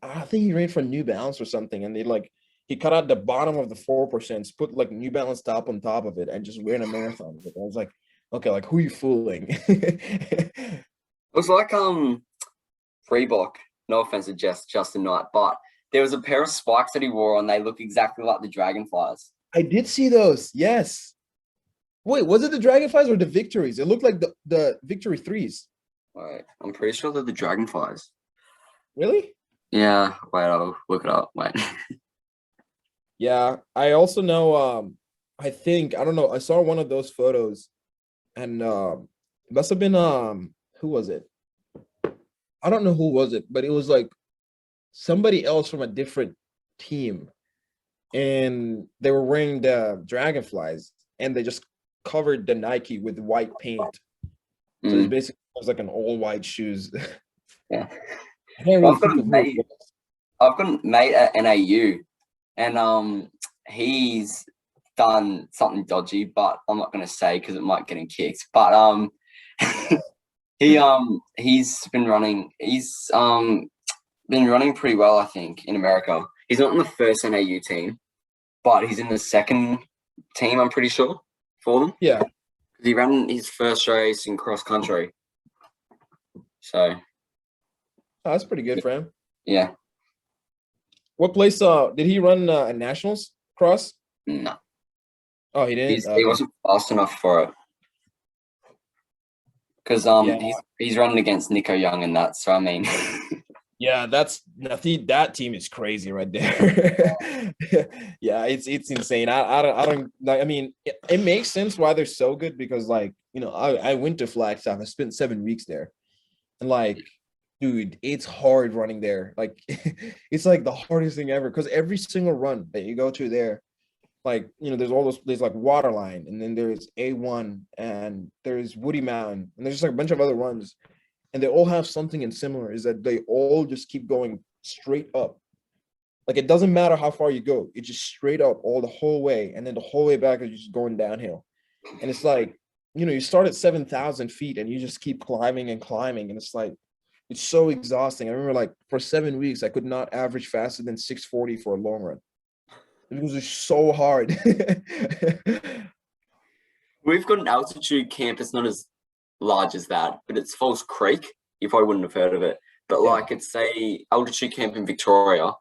I think he ran for New Balance or something, and he cut out the bottom of the 4%, put like New Balance top on top of it, and just ran a marathon with it. I was like, okay, like who are you fooling? It was like Reebok. No offense to Justin Knight, but there was a pair of spikes that he wore on. They look exactly like the Dragonflies. I did see those. Yes. Wait, was it the Dragonflies or the Victories? It looked like the Victory threes. Wait, I'm pretty sure they're the Dragonflies. Really? Yeah, wait, I'll look it up. Wait. Yeah. I also know. I think I don't know. I saw one of those photos, and it must have been who was it? I don't know who was it, but it was like somebody else from a different team, and they were wearing the Dragonflies, and they just covered the Nike with white paint. So it's Mm, basically it was like an all white shoes. yeah. I can't Well, really think of who it was. I've got a mate at NAU, and he's done something dodgy, but I'm not gonna say because it might get him kicked. But he's been running. He's been running pretty well, I think, in America. He's not in the first NAU team, but he's in the second team, I'm pretty sure, for them. Yeah, He ran his first race in cross country. So oh, that's pretty good for him. yeah, What place did he run a nationals cross? no, Oh, he didn't. he Okay. wasn't fast enough for it because Yeah, he's running against Nico Young and that. So I mean, yeah, that's nothing. That team is crazy right there. Yeah, it's insane. I don't like. I mean, it makes sense why they're so good because like I went to Flagstaff. I spent 7 weeks there, and like, dude, it's hard running there. Like, it's like the hardest thing ever because every single run that you go to there, like there's like Waterline, and then there's A1, and there's Woody Mountain, and there's just like a bunch of other runs, and they all have something in similar is that they all just keep going straight up. Like it doesn't matter how far you go, it's just straight up all the whole way, and then the whole way back is just going downhill. And it's like you start at 7,000 feet and you just keep climbing and climbing, and it's like it's so exhausting. I remember like for 7 weeks I could not average faster than 640 for a long run. It was just so hard. we've got an altitude camp. It's not as large as that, but it's Falls Creek. You probably wouldn't have heard of it, but Yeah, like it's a altitude camp in Victoria,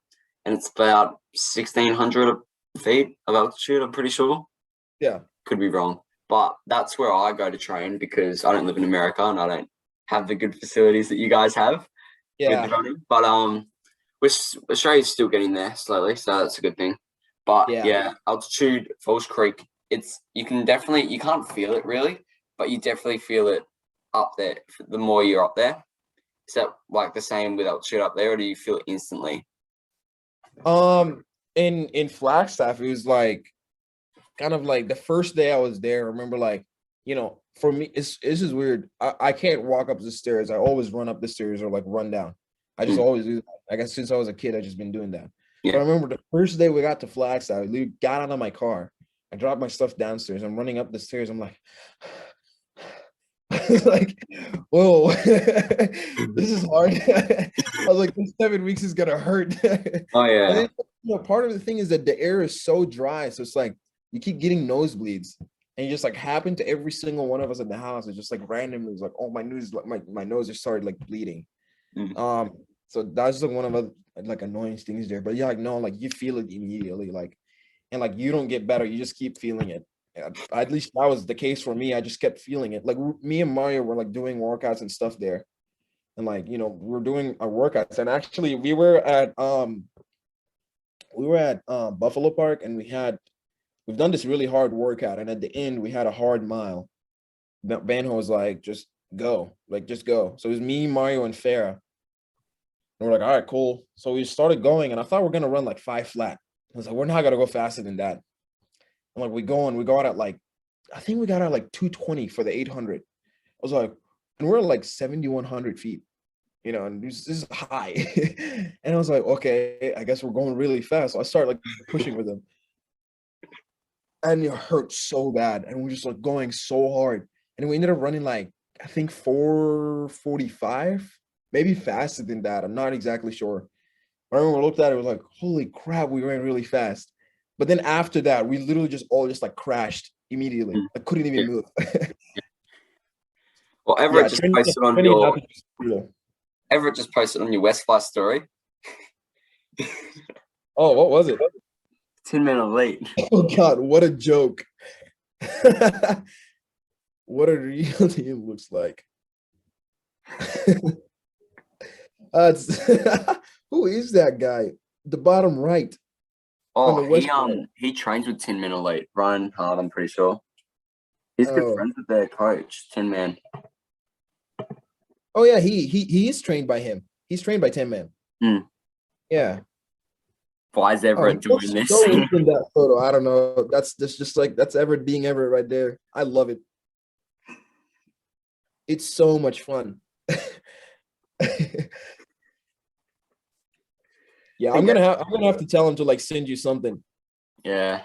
and it's about 1,600 feet of altitude. I'm pretty sure. yeah, Could be wrong, but that's where I go to train because I don't live in America and I don't have the good facilities that you guys have with the yeah, running. But Australia's still getting there slowly, so that's a good thing. But yeah. yeah, altitude, Falls Creek, you can't feel it really, but you definitely feel it up there. The more you're up there, is that like the same with altitude up there, or do you feel it instantly? In Flagstaff, it was like kind of like the first day I was there. I remember like, for me, it's just weird. I can't walk up the stairs. I always run up the stairs or like run down. I just Mm, always do that. I guess since I was a kid, I just been doing that. But yeah. I remember the first day we got to Flagstaff, I literally got out of my car. I dropped my stuff downstairs. I'm running up the stairs. I'm like, like, whoa, this is hard. I was like, this 7 weeks is gonna hurt. Oh And yeah. then part of the thing is that the air is so dry, so it's like you keep getting nosebleeds. and it just like happened to every single one of us in the house. It just like randomly was like, oh, my nose, like my nose just started like bleeding. So that's like one of the like annoying things there. But yeah, like no, like you feel it immediately, like, and like you don't get better, you just keep feeling it. At least that was the case for me. I just kept feeling it. Like me and Mario were like doing workouts and stuff there, and like we're doing our workouts, and actually we were at Buffalo Park, and we've done this really hard workout, and at the end we had a hard mile. Banho was like, just go, like just go. So it was me, Mario, and Farah. And we're like, all right, cool. So we started going, and I thought we are gonna run like 5 flat. I was like, we're not gonna go faster than that. And like we got at like, I think we got at like 220 for the 800. I was like, and we're at like 7,100 feet, and this is high. And I was like, okay, I guess we're going really fast. So I started like pushing with them, and it hurt so bad, and we're just like going so hard, and we ended up running like, I think 4:45, maybe faster than that. I'm not exactly sure. I remember we looked at it, it was like, holy crap, we ran really fast. But then after that, we literally just all just like crashed immediately. I couldn't even move. Well, Everett just posted on your Westfly story. Oh, what was it? 10-minute elite. Oh God, what a joke. What a real team looks like. Who is that guy? The bottom right. Oh, he trains with 10-minute elite. Ryan Hard, I'm pretty sure. He's good friends with their coach, 10-man. Oh yeah, he is trained by him. He's trained by 10-man. Yeah. Why is Everett doing this? So in that photo, I don't know. That's just like, that's Everett being Everett right there. I love it. It's so much fun. Yeah, I'm gonna have to tell him to like send you something. Yeah.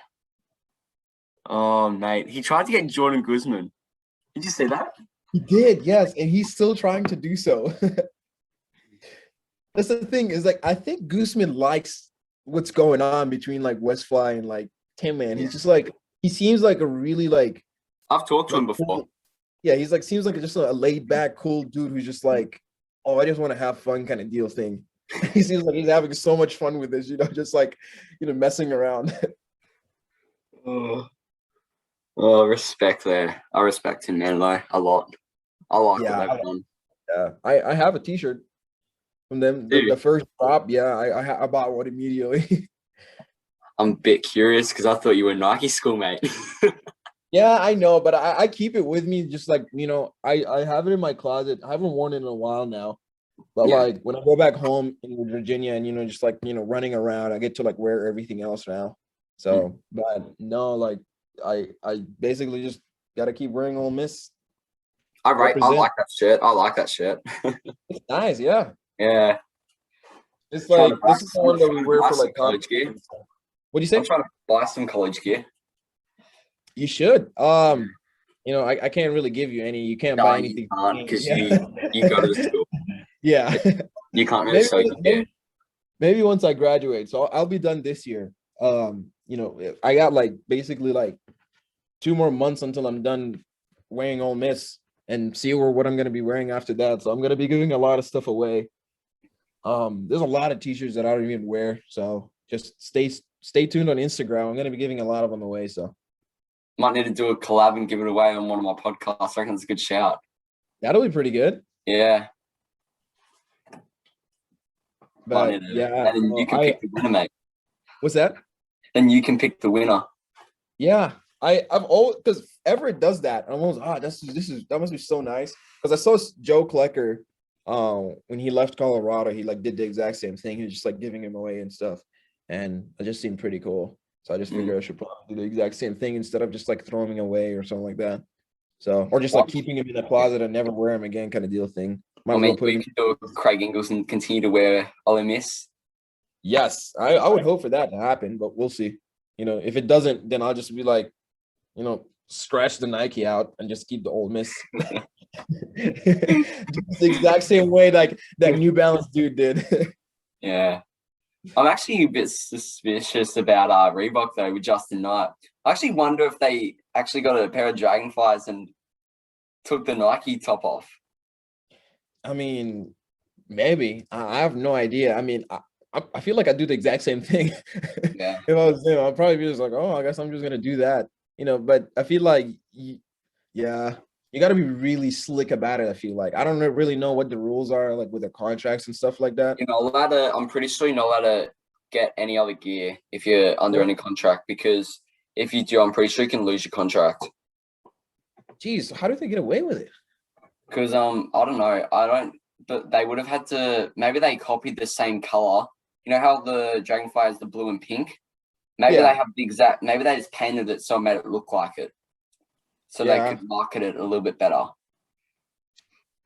Oh mate, he tried to get Jordan Guzman. Did you see that? He did, yes, and he's still trying to do so. That's the thing, is like, I think Guzman likes what's going on between like Westfly and like 10-man. He's just like, he seems like a really like, I've talked to him before. Cool. Yeah, he's like, seems like just a laid back, cool dude who's just like, oh, I just want to have fun kind of deal thing. He seems like he's having so much fun with this, just like, messing around. Oh, respect there. I respect him, man, though, a lot. I like what they've done. Yeah, I have a t-shirt from them. The first drop, yeah, I bought one immediately. I'm a bit curious because I thought you were Nike schoolmate. Yeah, I know, but I keep it with me, just like, I have it in my closet. I haven't worn it in a while now. But like when I go back home in Virginia and, just like, running around, I get to like wear everything else now. So, but no, like I basically just got to keep wearing Ole Miss. I like that shirt. I like that shirt. It's nice. Yeah. Yeah. It's like, this is the one that we wear for like college gear. What do you say? I'm trying to buy some college gear. You should. I can't really give you any. You can't buy anything. Because you go to the school. Yeah. You can't really show your gear. Maybe once I graduate. So I'll be done this year. I got like basically like 2 more months until I'm done wearing Ole Miss, and see what I'm going to be wearing after that. So I'm going to be giving a lot of stuff away. There's a lot of t-shirts that I don't even wear. So just stay tuned on Instagram. I'm going to be giving a lot of them away. So might need to do a collab and give it away on one of my podcasts. I reckon it's a good shout. That'll be pretty good. Yeah. But yeah, and then you can pick the winner, mate. What's that? Then you can pick the winner. Yeah, I've always, because Everett does that. I'm almost that must be so nice. Because I saw Joe Klecker, when he left Colorado, he like did the exact same thing. He was just like giving him away and stuff, and it just seemed pretty cool. So I just figured I should probably do the exact same thing instead of just like throwing him away or something like that. So, or just like keeping him in the closet and never wear him again, kind of deal thing. We can do Craig Ingles and continue to wear Ole Miss. Yes, I would hope for that to happen, but we'll see. If it doesn't, then I'll just be like, scratch the Nike out and just keep the Ole Miss. Just the exact same way like that New Balance dude did. Yeah. I'm actually a bit suspicious about Reebok though with Justin Knight. I actually wonder if they actually got a pair of Dragonflies and took the Nike top off. I mean, maybe. I have no idea. I mean, I feel like I do the exact same thing. Yeah. If I was him, I'd probably be just like, oh, I guess I'm just gonna do that. But I feel like yeah, you got to be really slick about it. I feel like I don't really know what the rules are like with the contracts and stuff like that. You're not allowed to, I'm pretty sure you're not allowed to get any other gear if you're under any contract, because if you do, I'm pretty sure you can lose your contract. Jeez, how do they get away with it? Because I don't know, but they would have had to, maybe they copied the same color. You know how the Dragonfly is the blue and pink? Maybe Yeah. they have the exact, maybe they just painted it so it made it look like it. So they could market it a little bit better.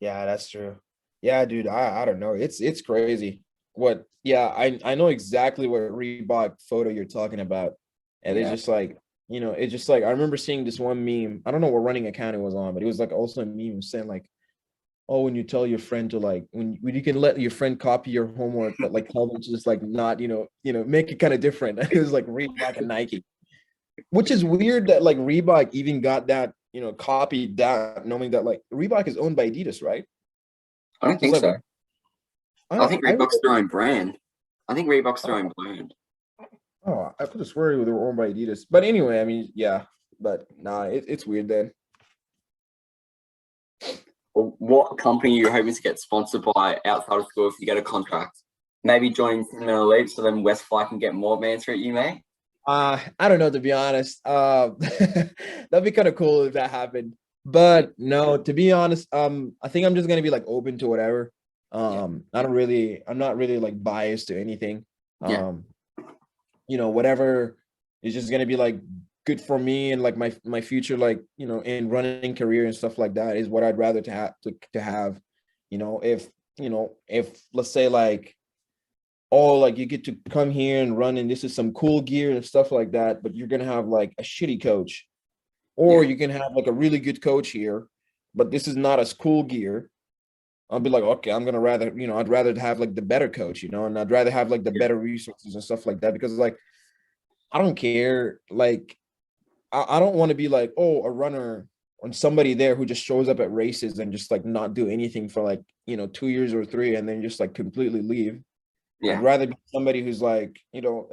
Yeah, that's true. Yeah, dude, I don't know. It's crazy. I know exactly what Reebok photo you're talking about. And it's just like, it's just like I remember seeing this one meme. I don't know what running account it was on, but it was like also a meme saying like, oh, when you tell your friend to like when you can let your friend copy your homework, but like tell them to just like not, make it kind of different. It was like Reebok and Nike. Which is weird that like Reebok even got that, copied that, knowing that like Reebok is owned by Adidas, right? I don't think so. I think Reebok's their own brand. Oh, I could have swear they were owned by Adidas. But anyway, I mean, yeah, but nah, it's weird then. Well, what company are you hoping to get sponsored by outside of school if you get a contract? Maybe join Suliman Elite so then Westfly can get more banter at you, mate? I don't know, to be honest. That'd be kind of cool if that happened. But no, to be honest, I think I'm just gonna be like open to whatever. I'm not really like biased to anything. Whatever is just gonna be like good for me and like my future, like in running career and stuff like that is what I'd rather to have. If let's say like, oh, like you get to come here and run and this is some cool gear and stuff like that, but you're gonna have like a shitty coach, or you can have like a really good coach here, but this is not as cool gear. I'll be like, okay, I'd rather have like the better coach, and I'd rather have like the better resources and stuff like that, because like I don't care. Like I don't want to be like, oh, a runner or somebody there who just shows up at races and just like not do anything for like 2 years or 3 and then just like completely leave. I'd rather be somebody who's like,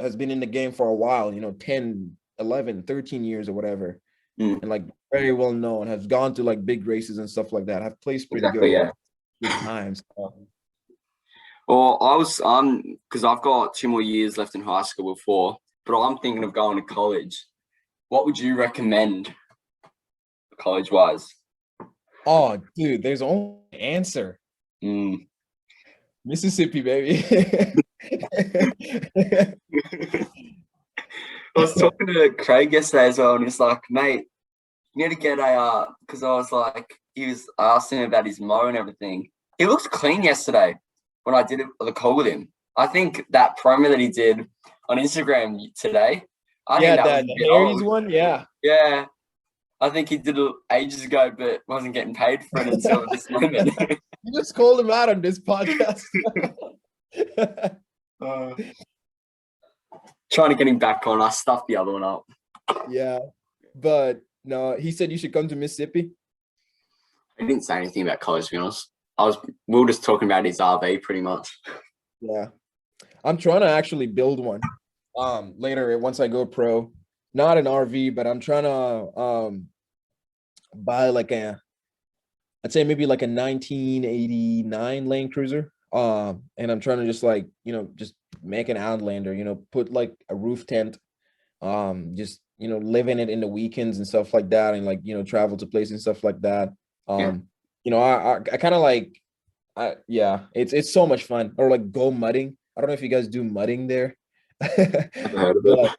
has been in the game for a while, 10, 11, 13 years or whatever. And like very well known, has gone to like big races and stuff like that, have placed pretty good times. Well, I was because I've got 2 more years left in high school before, but I'm thinking of going to college. What would you recommend college-wise? Oh, dude, there's only an answer. Mississippi, baby. I was talking to Craig yesterday as well, and he's like, mate, you need to get because I was like, I asked him about his mow and everything. He looks clean yesterday when I did the call with him. I think that promo that he did on Instagram today, I think that the Harry's one, yeah. Yeah. I think he did it ages ago, but wasn't getting paid for it until this moment. You just called him out on this podcast. Trying to get him back on. I stuffed the other one up. Yeah, but no, he said you should come to Mississippi. He didn't say anything about college, to be honest. We were just talking about his RV pretty much. Yeah. I'm trying to actually build one later once I go pro. Not an RV, but I'm trying to buy like I'd say maybe like a 1989 Land Cruiser. And I'm trying to just like, just make an Outlander, put like a roof tent, just, live in it in the weekends and stuff like that. And like, travel to places and stuff like that. I kind of like, it's so much fun. Or like go mudding. I don't know if you guys do mudding there. I've heard of it.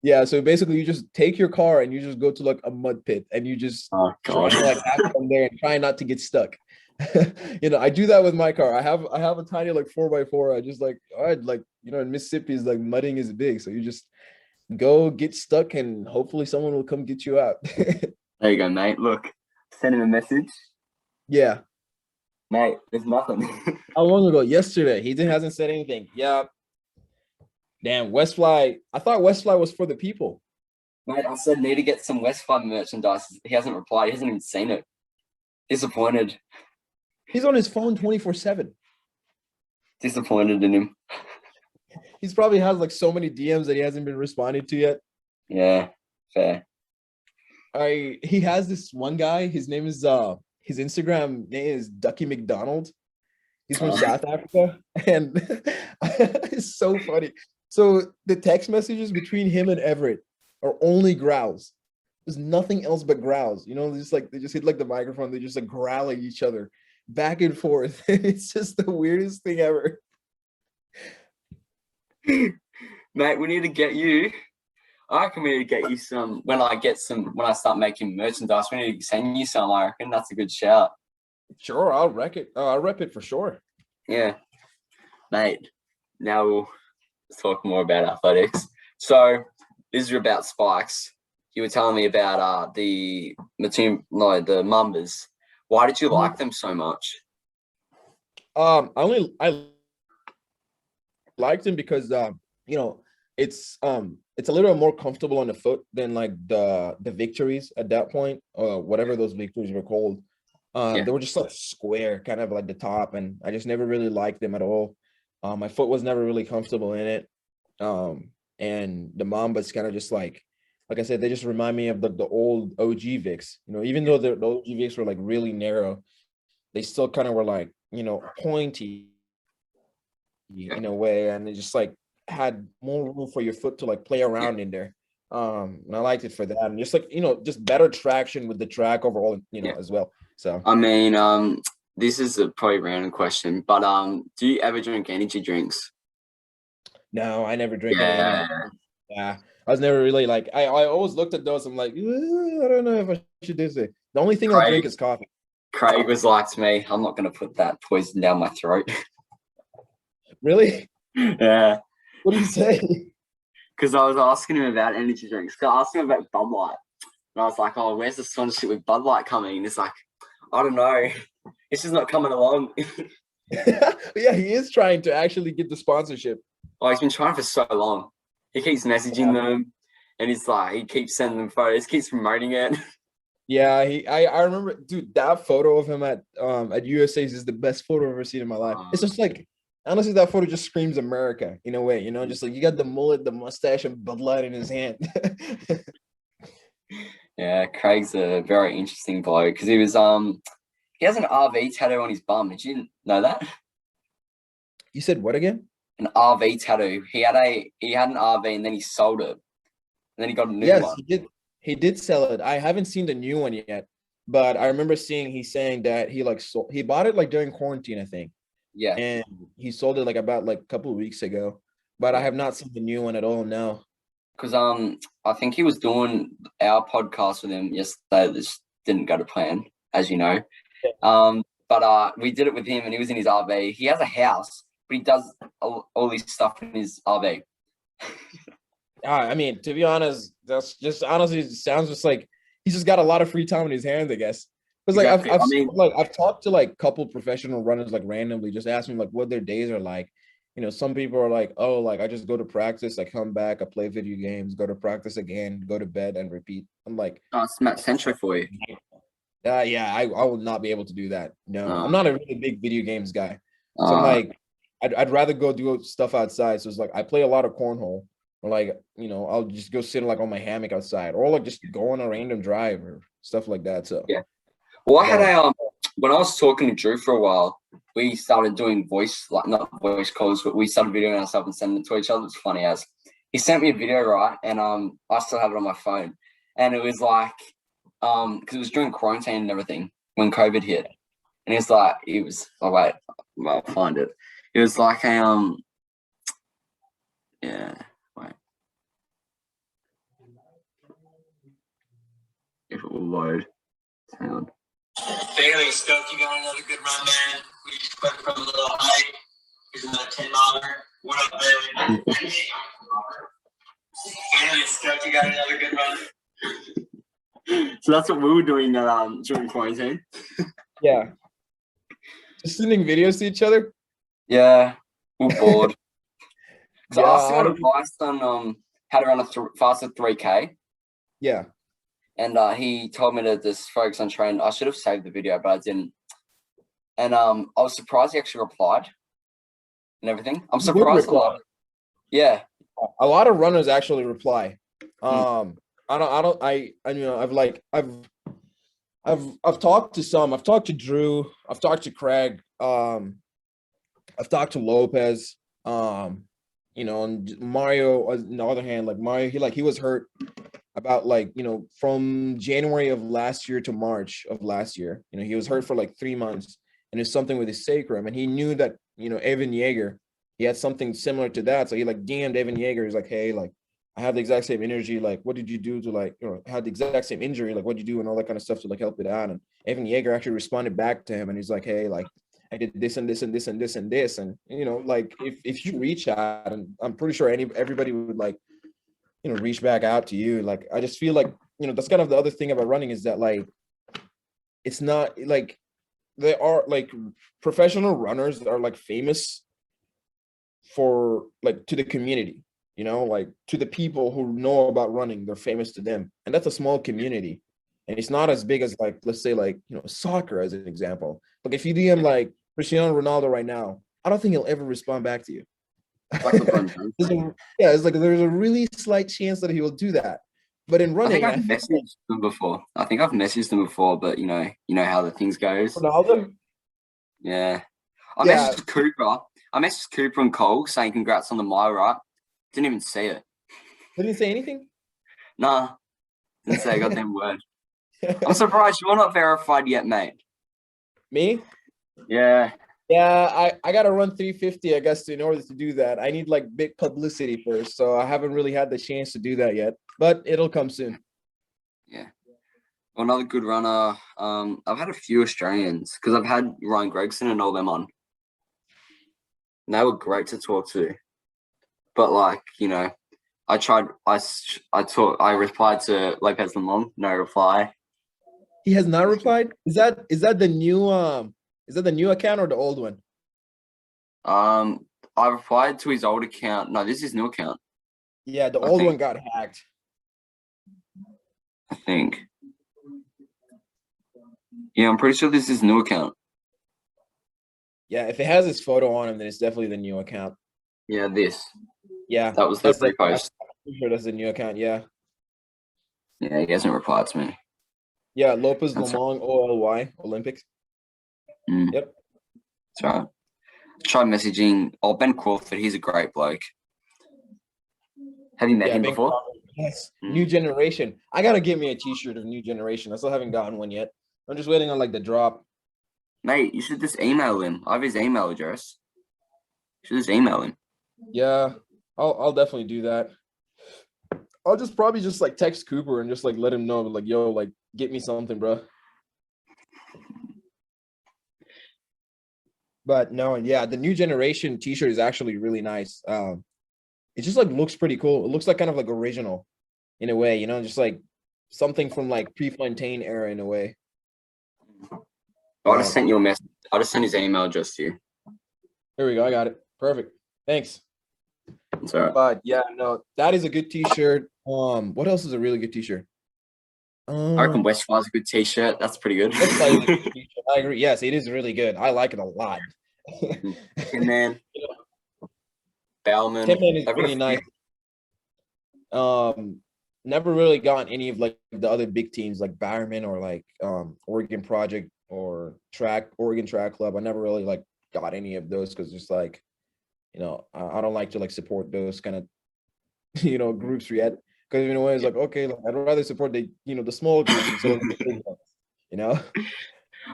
Yeah, so basically you just take your car and you just go to like a mud pit and you just try to like have fun there and try not to get stuck. I do that with my car. I have a tiny like 4x4. I just like, all right, like, in Mississippi is like mudding is big. So you just go get stuck and hopefully someone will come get you out. There you go, mate. Look, send him a message. Yeah. Mate, there's nothing. How long ago? Yesterday. He hasn't said anything. Yeah. Damn, Westfly. I thought Westfly was for the people. Mate, I said need to get some West 5 merchandise. He hasn't replied. He hasn't even seen it. Disappointed. He's on his phone 24/7. Disappointed in him. He's probably has like so many DMs that he hasn't been responded to yet. Yeah, fair. He has this one guy. His name is his Instagram name is Ducky McDonald. He's from South Africa, and it's so funny. So the text messages between him and Everett are only growls. There's nothing else but growls. You know, just like they just hit like the microphone, they just like growl at each other back and forth. It's just the weirdest thing ever. Mate, we need to get you. I reckon we need to get you some when I start making merchandise, we need to send you some. I reckon that's a good shout. Sure, I'll wreck it. I'll rep it for sure. Yeah. Mate, now we'll talk more about athletics. So this is about spikes. You were telling me about the Mambas. Why did you like them so much? I liked him because you know, it's a little more comfortable on the foot than like the victories at that point, whatever those victories were called. They were just like square, kind of like the top, and I just never really liked them at all. My foot was never really comfortable in it. And the Mambas kind of just like I said, they just remind me of the old OG Vicks. You know, even though the OG Vicks were like really narrow, they still kind of were like, you know, pointy in a way, and they just like had more room for your foot to like play around in there. And I liked it for that, and just like, you know, just better traction with the track overall, you know, as well. So I mean, this is a probably random question, but do you ever drink energy drinks? no, I never drink any. Yeah, I was never really like. I always looked at those. I'm like, I don't know if I should do this. The only thing I'll drink is coffee. Craig was like to me, I'm not going to put that poison down my throat. Really? Yeah. What do you say? Because I was asking him about energy drinks. I asked him about Bud Light. And I was like, oh, where's the sponsorship with Bud Light coming? And it's like, I don't know. It's just not coming along. Yeah, he is trying to actually get the sponsorship. Oh, he's been trying for so long. He keeps messaging them, and he's like, he keeps sending them photos, keeps promoting it. Yeah, I remember, dude, that photo of him at USA's is the best photo I've ever seen in my life. It's just like, honestly, that photo just screams America in a way, you know, just like you got the mullet, the mustache, and Bud Light in his hand. Yeah, Craig's a very interesting bloke because he has an RV tattoo on his bum. Did you know that? You said what again? An RV tattoo. He had an RV and then he sold it. And then he got a new one. Yes, he did sell it. I haven't seen the new one yet, but I remember he's saying that he bought it like during quarantine, I think. Yeah. And he sold it like about like a couple of weeks ago. But I have not seen the new one at all now. Because I think he was doing our podcast with him yesterday. This didn't go to plan, as you know. But we did it with him, and he was in his RV. He has a house, but he does all this stuff in his RV. I mean, to be honest, that's just honestly it sounds just like he's just got a lot of free time in his hands, I guess. Because like I've talked to like a couple professional runners like randomly, just asking like what their days are like. You know, some people are like, oh, like I just go to practice, I come back, I play video games, go to practice again, go to bed and repeat. I'm like, oh, it's Matt Centro for you. Yeah, I will not be able to do that. No, I'm not a really big video games guy. So I'm like, I'd rather go do stuff outside. So it's like I play a lot of cornhole, or like, you know, I'll just go sit like on my hammock outside, or like just go on a random drive or stuff like that. So yeah. Well, I had when I was talking to Drew for a while, we started doing not voice calls, but we started videoing ourselves and sending it to each other. It's funny as he sent me a video, right? And I still have it on my phone. And it was like, because it was during quarantine and everything when COVID hit. And it's like, I'll find it. It was like a, yeah, wait. If it will load. Hang on. Fairly stoked you got another good run, man. We just went from a little hike. Here's another 10-miler. What up, Bailey? Fairly stoked you got another good run. So that's what we were doing during quarantine. Yeah. Just sending videos to each other? Yeah. We're bored. So Yeah, I asked him advice on how to run a faster 3K. Yeah. And he told me to just focus on training. I should have saved the video, but I didn't. And I was surprised he actually replied and everything. I'm He did surprised a reply. lot. Yeah. A lot of runners actually reply. Mm. I've talked to some. I've talked to Drew. I've talked to Craig. I've talked to Lopez. And Mario. On the other hand, like Mario, he was hurt about from January of last year to March of last year. He was hurt for like 3 months, and it's something with his sacrum, and he knew that Evan Yeager, he had something similar to that. So he like DM'd Evan Yeager. He's like, hey, like I have the exact same energy. Like, what did you do to had the exact same injury? Like, what did you do and all that kind of stuff to like help it out? And Evan Yeager actually responded back to him, and he's like, hey, like I did this and this and this and this and this, and like if you reach out, and I'm pretty sure everybody would like reach back out to you. Like I just feel like that's kind of the other thing about running is that like it's not like there are like professional runners that are like famous for like to the community, like to the people who know about running, they're famous to them, and that's a small community, and it's not as big as like let's say like soccer as an example. Like if you DM like Cristiano Ronaldo right now, I don't think he'll ever respond back to you. Yeah, it's like there's a really slight chance that he will do that. But in running, I think I've messaged them before. But you know how the things goes. Ronaldo? Yeah. I messaged Cooper. I messaged Cooper and Cole saying congrats on the mile, right? Didn't even see it. Didn't say anything? Nah. Didn't say a goddamn word. I'm surprised you're not verified yet, mate. Me? Yeah. Yeah, I gotta run 350, I guess, in order to do that. I need like big publicity first, so I haven't really had the chance to do that yet, but it'll come soon. Yeah. Well, another good runner. I've had a few Australians because I've had Ryan Gregson and all them on. And they were great to talk to, but like I tried. I replied to Lopez Lamont, no reply. He has not replied. Is that the new Is that the new account or the old one? I replied to his old account. No, this is his new account. Yeah, the old one got hacked. I think. Yeah, I'm pretty sure this is his new account. Yeah, if it has his photo on him, then it's definitely the new account. Yeah, this. Yeah. That was the repost. I'm sure that's the new account, yeah. Yeah, he hasn't replied to me. Yeah, Lopez Lamont, OLY, Olympics. Mm. Yep. That's right. Try messaging. Ben Crawford, he's a great bloke. Have you met him before? Crawford, yes. New Generation. I gotta get me a t-shirt of New Generation. I still haven't gotten one yet. I'm just waiting on like the drop. Mate, you should just email him. I have his email address. You should just email him. Yeah, I'll definitely do that. I'll probably just like text Cooper and just like let him know, like, yo, like get me something, bro. But no, yeah, the New Generation t-shirt is actually really nice. It just like looks pretty cool. It looks like kind of like original in a way, just like something from like Prefontaine era in a way. I just sent you a message. I just sent his email address to you. Here we go. I got it. Perfect. Thanks. That's all right. But yeah, no, that is a good t-shirt. What else is a really good t-shirt? I reckon Westfire's a good t-shirt. That's pretty good. I agree. Yes, it is really good. I like it a lot. Tin Man. Bellman. Tin Man is really nice. Never really gotten any of like the other big teams like Bowerman or like Oregon Project or Oregon Track Club. I never really like got any of those because just like, I don't like to like support those kind of groups yet. Because it's like, okay, like, I'd rather support the the small groups instead of the big ones,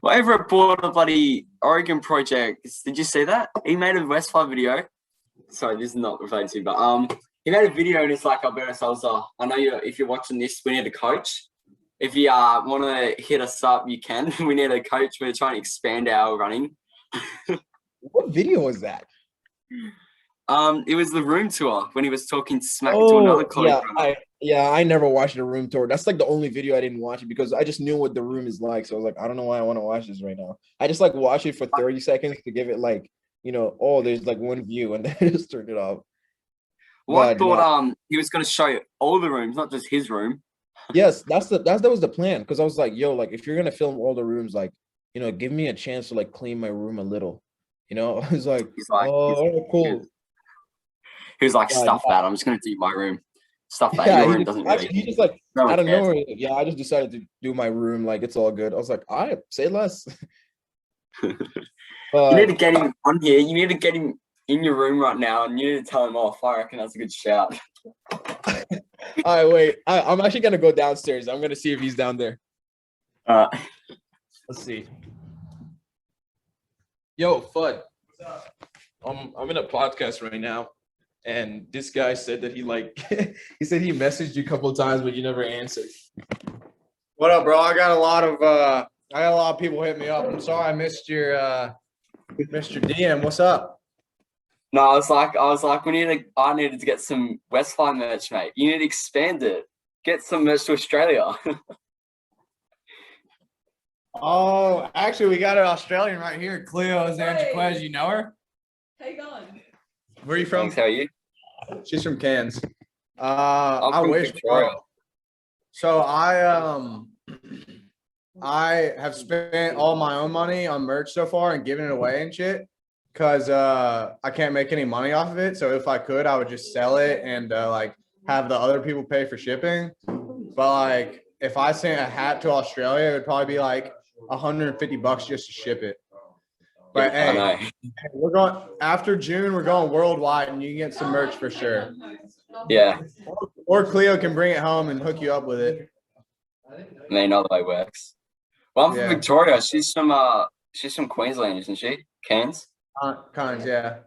Well, over at Border Bloody Oregon Project, did you see that? He made a Westfire video. Sorry, this is not related to, but he made a video and it's like, Alberto Salza, I know if you're watching this, we need a coach. If you want to hit us up, you can. We need a coach. We're trying to expand our running. What video was that? It was the room tour when he was talking smack to another college runner. I never watched the room tour. That's like the only video I didn't watch it because I just knew what the room is like. So I was like, I don't know why I want to watch this right now. I just like watch it for 30 seconds to give it like, there's like one view and then I just turned it off. Well, I thought he was going to show you all the rooms, not just his room. Yes, that was the plan. Because I was like, yo, like if you're gonna film all the rooms, like, give me a chance to like clean my room a little. I was like, He's like, oh, all right, cool. he was like, Yeah, stuff that. I'm just gonna do my room. Stuff that. yeah, Your room doesn't really. he just like No one out of cares. nowhere. Yeah, I just decided to do my room. Like it's all good. I was like, all right, say less. You need to But get him on here. You need to get him in your room right now, and you need to tell him off. I reckon that's a good shout. all right, wait. I'm actually gonna go downstairs. I'm gonna see if he's down there. Uh, Let's see. Yo, Fudd. I'm in a podcast right now, and this guy said that he he said he messaged you a couple of times, but you never answered. What up, bro? I got a lot of people hit me up. I'm sorry I missed your DM. What's up? no, I was like, I needed to get some Westfly merch, mate. You need to expand it. Get some merch to Australia. Oh, actually, we got an Australian right here. Cleo Zanchiquez. You know her? How you going? Where are you from? Thanks, how are you? She's from Cairns. I'm I from wish. Victoria. So I have spent all my own money on merch so far and giving it away and shit because I can't make any money off of it. So if I could, I would just sell it and like have the other people pay for shipping. But like if I sent a hat to Australia, it would probably be like $150 just to ship it. But Yeah, I hey, know. we're going after June. We're going worldwide, and you can get some merch for sure. Yeah, Or Cleo can bring it home and hook you up with it. I mean, other way works. Well, I'm Yeah. from Victoria. She's from Queensland, isn't she? Cairns. Cons, yeah.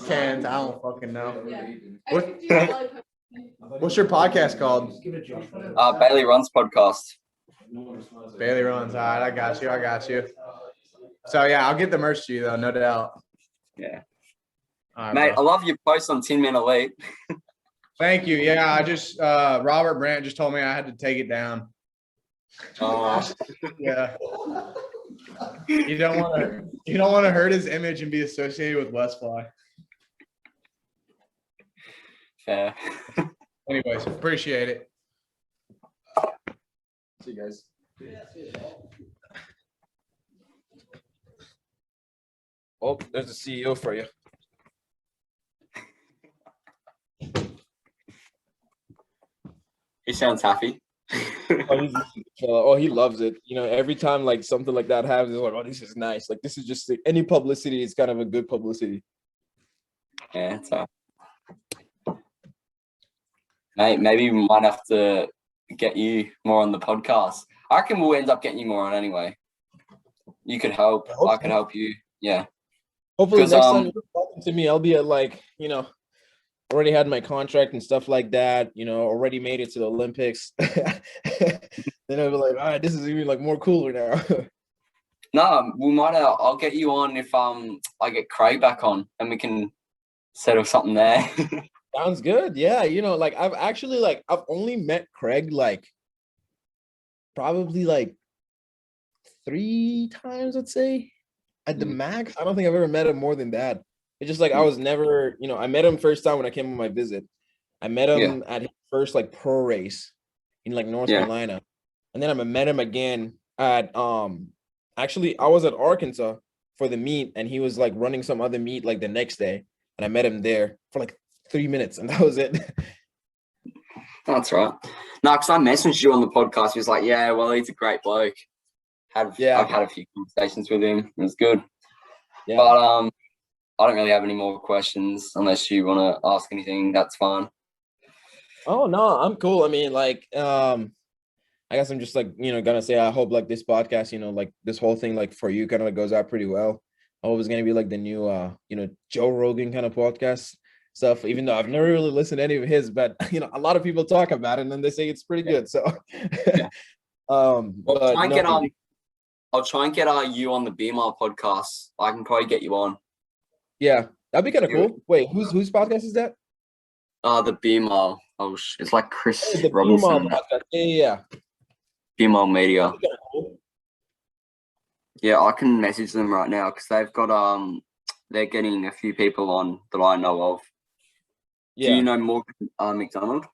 Cans, I don't fucking know. What- What's your podcast called? Bailey Runs podcast. Bailey Runs. All right, I got you. So yeah, I'll get the merch to you though, no doubt. Yeah, All right, mate, bro. I love your post on Tin Man Elite. Thank you. Yeah, I just Robert Brandt just told me I had to take it down. Yeah. You don't want to hurt his image and be associated with Westfly. Yeah. Anyways, appreciate it. See you guys. Oh, there's the CEO for you. He sounds happy. He loves it. Every time like something like that happens, it's like, oh, this is nice. Like this is just any publicity is kind of a good publicity. Yeah, it's mate, maybe we might have to get you more on the podcast. I reckon we'll end up getting you more on anyway. You could help. I could help you. Yeah. Hopefully next 'Cause, time you're talking to me, I'll be at like, already had my contract and stuff like that, already made it to the Olympics. Then I'll be like, all right, this is even like more cooler now. No, we might. I'll get you on if I get Craig back on, and we can settle something there. Sounds good. Yeah, like I've only met Craig like probably like 3 times, I'd say, at the max. I don't think I've ever met him more than that. It's just like I was never, I met him first time when I came on my visit. I met him at his first like pro race in like North Carolina. And then I met him again at actually I was at Arkansas for the meet, and he was like running some other meet like the next day. And I met him there for like 3 minutes, and that was it. That's right. No, because I messaged you on the podcast. He was like, yeah, well, he's a great bloke. I've had a few conversations with him. It was good. Yeah. But I don't really have any more questions unless you want to ask anything. That's fine. Oh no, I'm cool. I mean, like, I guess I'm just like, gonna say I hope like this podcast, like this whole thing, like for you, kind of like goes out pretty well. I hope it's gonna be like the new, Joe Rogan kind of podcast stuff. Even though I've never really listened to any of his, but a lot of people talk about it and then they say it's pretty good. So, I'll try and get you on the Beer Mile podcast. I can probably get you on. Yeah, that'd be kind of cool. Wait, whose podcast is that? The Beer Mile. Oh, it's like Chris the Robinson. Beer Mile podcast. Yeah. Beer Mile Media. Yeah, I can message them right now because they've got they're getting a few people on that I know of. Yeah. Do you know Morgan McDonald?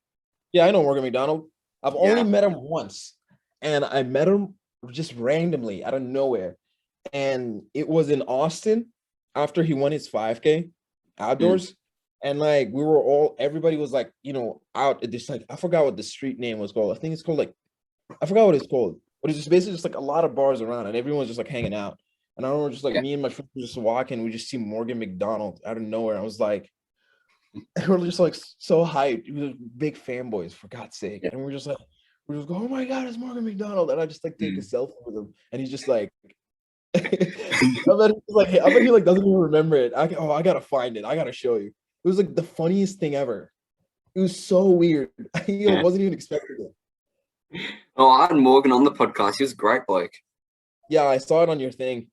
Yeah, I know Morgan McDonald. I've only met him once, and I met him just randomly out of nowhere, and it was in Austin after he won his 5K outdoors, and like everybody was like, out at this, like, I forgot what the street name was called. I think it's called like, I forgot what it's called, but it's just basically just like a lot of bars around, and everyone's just like hanging out. And I remember just like me and my friends were just walking, we just see Morgan McDonald out of nowhere. I was like, and we're just like so hyped. We were big fanboys, for God's sake. And we're just going, oh my God, it's Morgan McDonald. And I just like take a selfie with him. And he's just like, I bet he like doesn't even remember it. I gotta find it. I gotta show you. It was like the funniest thing ever. It was so weird. I wasn't even expecting it. Oh, I had Morgan on the podcast. He was a great bloke. Yeah, I saw it on your thing.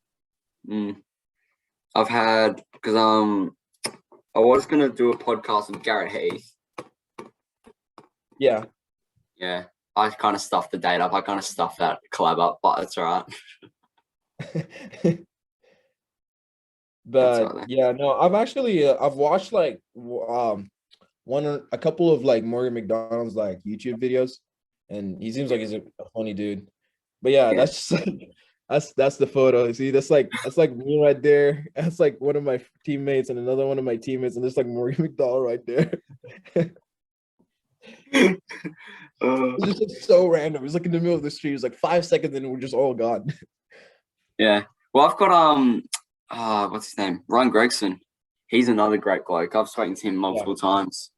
I've had, because I was gonna do a podcast with Garrett Heath. Yeah. Yeah. I kind of stuffed the date up. I kind of stuffed that collab up, but it's all right. But yeah, no, I've actually I've watched like a couple of like Morgan McDonald's like YouTube videos, and he seems like he's a funny dude. But yeah, that's just like that's the photo. See, that's like me right there. That's like one of my teammates and another one of my teammates, and there's like Morgan McDonald right there. It's just like so random. It's like in the middle of the street. It's like 5 seconds and we're just all gone. Yeah. Well, I've got what's his name? Ryan Gregson. He's another great bloke. I've spoken to him multiple times.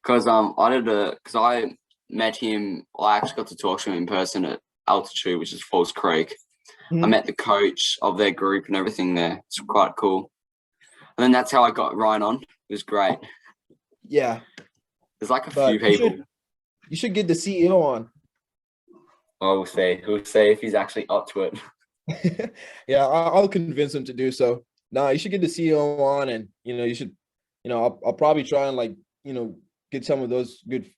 Because I met him. I actually got to talk to him in person at Altitude, which is Falls Creek. I met the coach of their group and everything there. It's quite cool. And then that's how I got Ryan on. It was great. Yeah. There's like a few people. You should get the CEO on. Oh, we'll see. We'll see if he's actually up to it. Yeah, I'll convince him to do so. No, you should get the CEO on, and you should, I'll probably try and like, get some of those good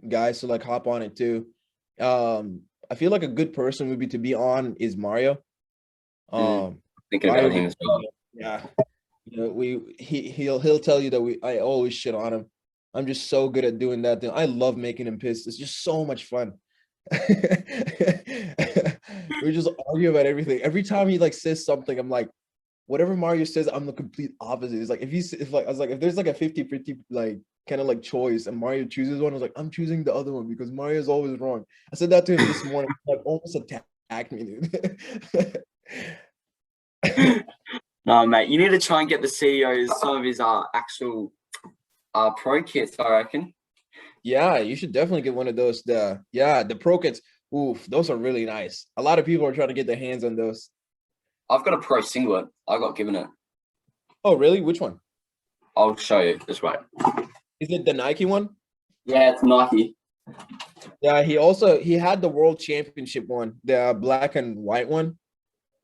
guys to like hop on it too. I feel like a good person would be to be on is Mario. Thinking about him as well. Yeah, he'll tell you that I always shit on him. I'm just so good at doing that thing. I love making him pissed. It's just so much fun. We just argue about everything. Every time he like says something, I'm like, whatever Mario says, I'm the complete opposite. It's like if there's like a 50-50 like kind of like choice and Mario chooses one, I was like, I'm choosing the other one because Mario's always wrong. I said that to him this morning. Like almost attacked me, dude. No, mate, you need to try and get the CEOs some of his actual pro kits, I reckon. Yeah, you should definitely get one of those. The pro kits. Oof, those are really nice. A lot of people are trying to get their hands on those. I've got a pro singlet. I got given it. Oh, really? Which one? I'll show you this way. Is it the Nike one? Yeah, it's Nike. Yeah, he had the world championship one, the black and white one.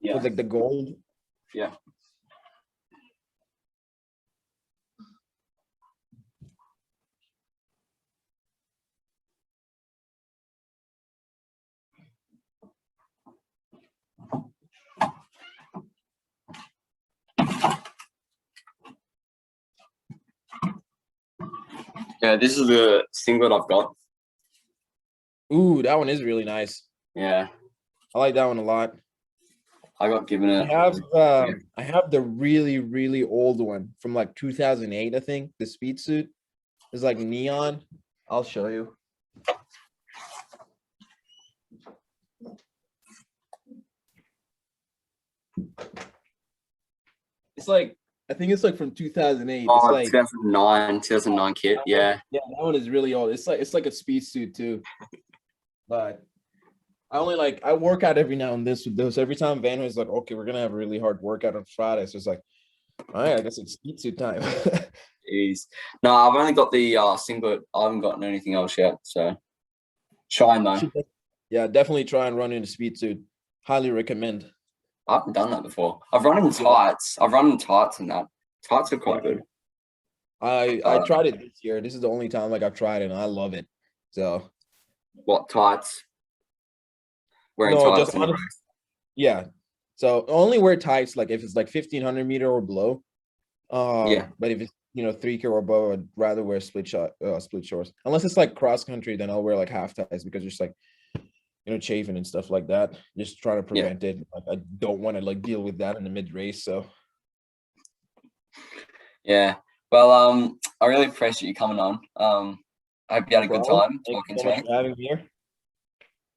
Yeah. With like the gold. Yeah. Yeah, this is the singlet I've got. Ooh, that one is really nice. Yeah. I like that one a lot. I got given it. I have the really, really old one from like 2008, I think. The speed suit. It's like neon. I'll show you. It's like, I think it's like from 2008. Oh, it's like 2009 kit. Yeah. Yeah, that one is really old. It's like a speed suit too. But I work out every now and then with those. Every time Van is like, okay, we're gonna have a really hard workout on Friday. So it's like, all right, I guess it's speed suit time. Jeez. No, I've only got the singlet. I haven't gotten anything else yet. So try though. Yeah, definitely try and run in a speed suit. Highly recommend. I haven't done that before. I've run in tights. I've run in tights and that. Tights are quite good. I tried it this year. This is the only time like I've tried it and I love it. So what tights? Wearing tights. Yeah. So only wear tights like if it's like 1500 meter or below. Yeah. But if it's 3K or above, I'd rather wear split shorts. Unless it's like cross country, then I'll wear like half ties because just like chafing and stuff like that. Just trying to prevent it. Like, I don't want to like deal with that in the mid race. So yeah. Well, I really appreciate you coming on. I hope you had a good time talking to me. For having me here.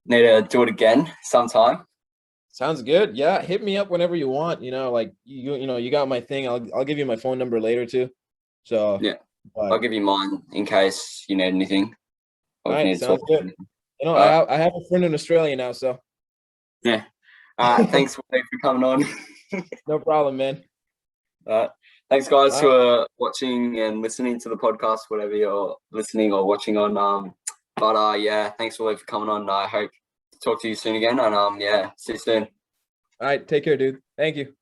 Need to do it again sometime. Sounds good. Yeah, hit me up whenever you want. Like you got my thing. I'll give you my phone number later too. So yeah, I'll give you mine in case you need anything. All right, sounds good. I have a friend in Australia now, so yeah. Thanks for coming on. No problem, man. Thanks, guys, for watching and listening to the podcast, whatever you're listening or watching on. Yeah, thanks for coming on. I hope to talk to you soon again, and yeah, see you soon. All right, take care, dude. Thank you.